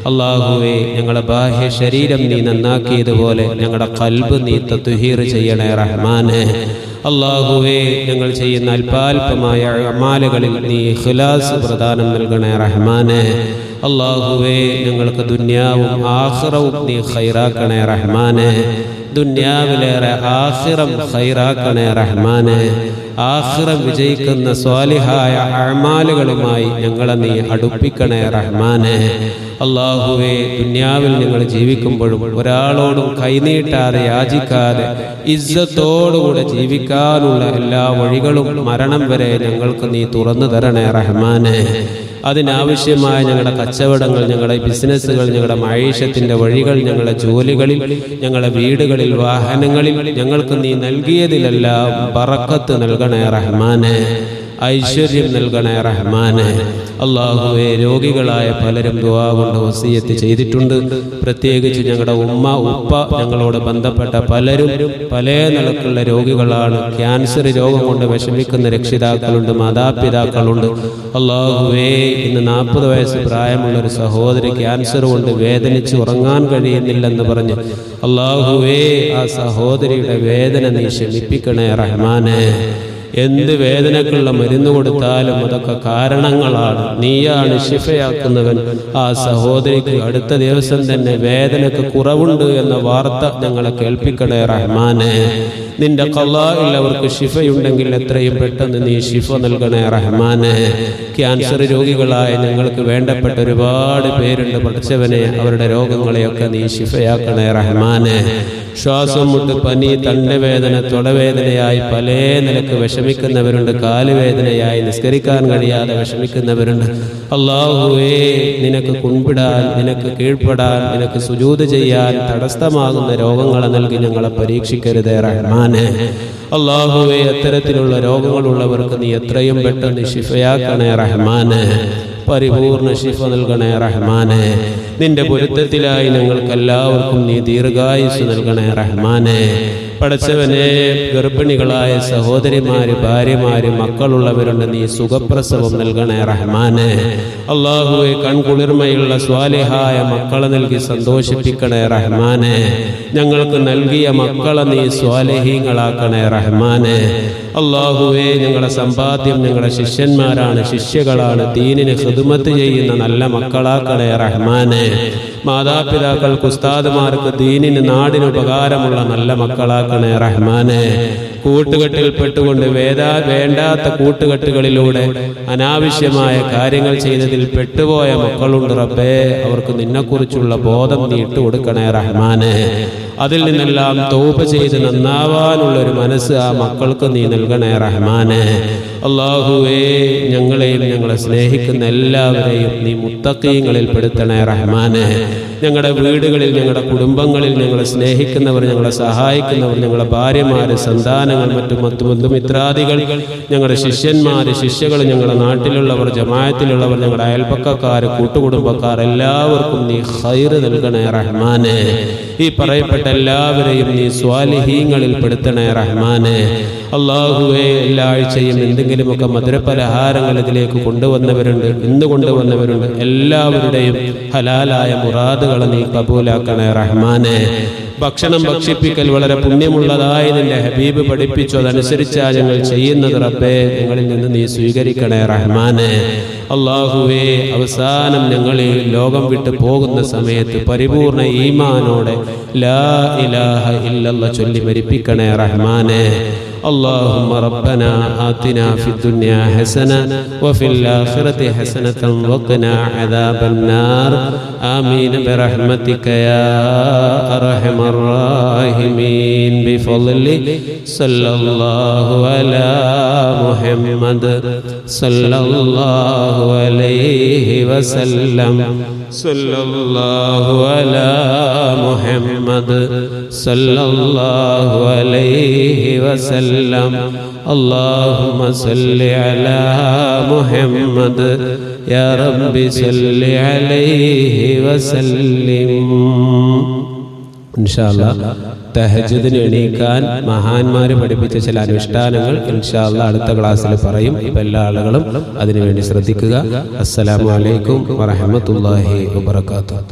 Speaker 1: അല്ലാഹുവേ, ഞങ്ങളുടെ ബാഹ്യ ശരീരം നീ നന്നാക്കിയതുപോലെ ഞങ്ങളുടെ ഖൽബ് നീ തത്വഹീർ ചെയ്യണേ റഹ്മാനെ. അല്ലാഹുവേ, ഞങ്ങൾ ചെയ്യുന്ന അല്പാൽപമായ അമാലുകളിൽ നീ ഇഖ്ലാസ് പ്രദാനം നൽകണേ റഹ്മാനെ. അല്ലാഹുവേ, ഞങ്ങൾക്ക് ദുനിയാവും ആഖിറവും നീ ഖൈറാക്കണേ റഹ്മാനെ. ദുനിയാവിലേറെ ആഖിറം ഖൈറാക്കണേ റഹ്മാനെ. ആഖിറം വിജയിക്കുന്ന സ്വാലിഹായ അഅമാലുകളുമായി ഞങ്ങളെ നീ അടുപ്പിക്കണേ റഹ്മാനെ. അല്ലാഹുവേ, ദുനിയാവിൽ ഞങ്ങൾ ജീവിക്കുമ്പോഴും ഒരാളോടും കൈനീട്ടാതെ യാചിക്കാതെ ഇസ്സത്തോടുകൂടെ ജീവിക്കാനുള്ള എല്ലാ വഴികളും മരണം വരെ ഞങ്ങൾക്ക് നീ തുറന്നു തരണേ റഹ്മാനെ. അതിനാവശ്യമായ ഞങ്ങളുടെ കച്ചവടങ്ങൾ, ഞങ്ങളുടെ ബിസിനസ്സുകൾ, ഞങ്ങളുടെ മഈശത്തിന്റെ വഴികൾ, ഞങ്ങളുടെ ജോലികളിൽ, ഞങ്ങളുടെ വീടുകളിൽ, വാഹനങ്ങളിൽ ഞങ്ങൾക്ക് നീ നൽകിയതിലെല്ലാം ബറക്കത്ത് നൽകണേ റഹ്മാനെ. ഐശ്വര്യം നൽകണേ റഹ്മാനെ. അല്ലാഹുവേ, രോഗികളായ പലരും ദുആ കൊണ്ട് വസിയത്ത് ചെയ്തിട്ടുണ്ട്. പ്രത്യേകിച്ച് ഞങ്ങളുടെ ഉമ്മ ഉപ്പ ഞങ്ങളോട് ബന്ധപ്പെട്ട പലരും പല നിലക്കുള്ള രോഗികളാണ്. ക്യാൻസർ രോഗം കൊണ്ട് വിഷമിക്കുന്ന രക്ഷിതാക്കളുണ്ട്, മാതാപിതാക്കളുണ്ട്. അല്ലാഹുവേ, ഇന്ന് 40 വയസ്സ് പ്രായമുള്ളൊരു സഹോദരി ക്യാൻസർ കൊണ്ട് വേദനിച്ച് ഉറങ്ങാൻ കഴിയുന്നില്ലെന്ന് പറഞ്ഞ് അല്ലാഹുവേ, ആ സഹോദരിയുടെ വേദന നീ ശമിപ്പിക്കണേ റഹ്മാനെ. എന്ത് വേദനക്കുള്ള മരുന്ന് കൊടുത്താലും അതൊക്കെ കാരണങ്ങളാണ്. നീയാണ് ശിഫയാക്കുന്നവൻ. ആ സഹോദരിക്ക് അടുത്ത ദിവസം തന്നെ വേദനക്ക് കുറവുണ്ട് എന്ന വാർത്ത ഞങ്ങളെ കേൾപ്പിക്കണേ റഹ്മാനെ. നിന്റെ ഖളാഇൽ അവർക്ക് ശിഫയുണ്ടെങ്കിൽ എത്രയും പെട്ടെന്ന് നീ ശിഫ നൽകണേ റഹ്മാനെ. ക്യാൻസർ രോഗികളായ ഞങ്ങൾക്ക് വേണ്ടപ്പെട്ട ഒരുപാട് പേരുണ്ട്. പഠിച്ചവനെ, അവരുടെ രോഗങ്ങളെയൊക്കെ നീ ശിഫയാക്കണേ റഹ്മാനെ. ശ്വാസം മുട്ട്, പനി, തണ്ടവേദന, തൊടവേദനയായി പല നിലക്ക് വിഷമിക്കുന്നവരുണ്ട്. കാലുവേദനയായി നിസ്കരിക്കാൻ കഴിയാതെ വിഷമിക്കുന്നവരുണ്ട്. അല്ലാഹുവേ, നിനക്ക് കുൻപിടാൻ, നിനക്ക് കീഴ്പ്പെടാൻ, നിനക്ക് സുജൂദ് ചെയ്യാൻ തടസ്സമാകുന്ന രോഗങ്ങളെ നൽകി ഞങ്ങളെ പരീക്ഷിക്കരുതേ റഹ്മാനെ. അല്ലാഹുവേ, അത്തരത്തിലുള്ള രോഗങ്ങളുള്ളവർക്ക് നീ എത്രയും പെട്ടെന്ന് ശിഫയാക്കണേ റഹ്മാനെ. പരിപൂർണ ശിഫ നൽകണേ റഹ്മാനെ. നിന്റെ പൊരുത്തത്തിലായി ഞങ്ങൾക്കെല്ലാവർക്കും നീ ദീർഘായുസ് നൽകണേ റഹ്മാനെ. പടച്ചവനെ, ഗർഭിണികളായ സഹോദരിമാര്, ഭാര്യമാര്, മക്കളുള്ളവരുണ്ട്. നീ സുഖപ്രസവം നൽകണേ റഹ്മാനെ. അല്ലാഹുവേ, കൺകുളിർമയുള്ള സ്വാലിഹായ മക്കളെ നൽകി സന്തോഷിപ്പിക്കണേ റഹ്മാനെ. ഞങ്ങൾക്ക് നൽകിയ മക്കളെ നീ സ്വാലിഹീങ്ങളാക്കണേ റഹ്മാനെ. അല്ലാഹുവേ, ഞങ്ങളുടെ സമ്പാദ്യം ഞങ്ങളുടെ ശിഷ്യന്മാരാണ്, ശിഷ്യകളാണ്. ദീനിന് ഖിദ്മത്ത് ചെയ്യുന്ന നല്ല മക്കളാക്കണേ റഹ്മാനെ. മാതാപിതാക്കൾക്ക്, ഉസ്താദുമാർക്ക്, ദീനിന്, നാടിന് ഉപകാരമുള്ള നല്ല മക്കളാക്കണേ റഹ്മാനെ. കൂട്ടുകെട്ടിൽപ്പെട്ടുകൊണ്ട് വേണ്ടാത്ത കൂട്ടുകെട്ടുകളിലൂടെ അനാവശ്യമായ കാര്യങ്ങൾ ചെയ്തതിൽ പെട്ടുപോയ മക്കളുണ്ട് റബ്ബേ. അവർക്ക് നിന്നെക്കുറിച്ചുള്ള ബോധം നീ ഇട്ടുകൊടുക്കണേ റഹ്മാനെ. അതിൽ നിന്നെല്ലാം തൗബ ചെയ്ത് നന്നാവാനുള്ളൊരു മനസ്സ് ആ മക്കൾക്ക് നീ നൽകണേ റഹ്മാനെ. അല്ലാഹുവേ, ഞങ്ങളെയും ഞങ്ങളെ സ്നേഹിക്കുന്ന എല്ലാവരെയും നീ മുത്തഖീങ്ങളിൽ പെടുത്തണേ റഹ്മാനെ. ഞങ്ങളുടെ വീടുകളിൽ, ഞങ്ങളുടെ കുടുംബങ്ങളിൽ ഞങ്ങളെ സ്നേഹിക്കുന്നവർ, ഞങ്ങളെ സഹായിക്കുന്നവർ, ഞങ്ങളുടെ ഭാര്യമാര്, സന്താനങ്ങൾ, മറ്റു ബന്ധുമിത്രാദികൾ, ഞങ്ങളുടെ ശിഷ്യന്മാര്, ശിഷ്യകൾ, ഞങ്ങളുടെ നാട്ടിലുള്ളവർ, ജമാഅത്തിലുള്ളവർ, ഞങ്ങളുടെ അയൽപക്കക്കാർ, കൂട്ടുകുടുംബക്കാർ, എല്ലാവർക്കും നീ ഖൈറ് നൽകണേ റഹ്മാനെ. ഈ പറയപ്പെട്ട എല്ലാവരെയും നീ സ്വാലിഹീങ്ങളിൽ പെടുത്തണേ റഹ്മാനെ. അല്ലാഹുവേ, എല്ലാ ആഴ്ചയും എന്തെങ്കിലുമൊക്കെ മധുരപലഹാരങ്ങൾ ഇതിലേക്ക് കൊണ്ടുവന്നവരുണ്ട്, ഇന്ന് കൊണ്ടുവന്നവരുണ്ട്. എല്ലാവരുടെയും ഹലാലായ മുറാദുകളെ നീ കബൂലാക്കണേ റഹ്മാനെ. ഭക്ഷണം ഭക്ഷിപ്പിക്കൽ വളരെ പുണ്യമുള്ളതായി നിന്റെ ഹബീബ് പഠിപ്പിച്ചു. അതനുസരിച്ചാ ഞങ്ങൾ ചെയ്യുന്നത് റബ്ബേ. ഞങ്ങളിൽ നിന്ന് നീ സ്വീകരിക്കണേ റഹ്മാനെ. അല്ലാഹുവേ, അവസാനം ഞങ്ങൾ ഈ ലോകം വിട്ടു പോകുന്ന സമയത്ത് പരിപൂർണ ഈമാനോടെ ലാ ഇലാഹ ഇല്ലല്ലാഹ് ചൊല്ലി മരിപ്പിക്കണേ റഹ്മാനെ. اللهم ربنا آتنا في الدنيا حسنة وفي الآخرة حسنة وقنا عذاب النار. آمين برحمتك يا أرحم الراحمين. بفضل صلى الله على محمد صلى الله عليه وسلم. صلى الله على محمد صلى الله عليه وسلم. اللهم صل على محمد يا رب صل عليه وسلم. إن شاء الله തഹജ്ജുദിന് എണീക്കാൻ മഹാന്മാര് പഠിപ്പിച്ച ചില അനുഷ്ഠാനങ്ങൾ ഇൻഷാ അല്ലാഹ് അടുത്ത ക്ലാസ്സിൽ പറയും. ഇപ്പം എല്ലാ ആളുകളും അതിനുവേണ്ടി ശ്രദ്ധിക്കുക. അസ്സലാമു അലൈക്കും വറഹ്മത്തുള്ളാഹി വബറകാതുഹു.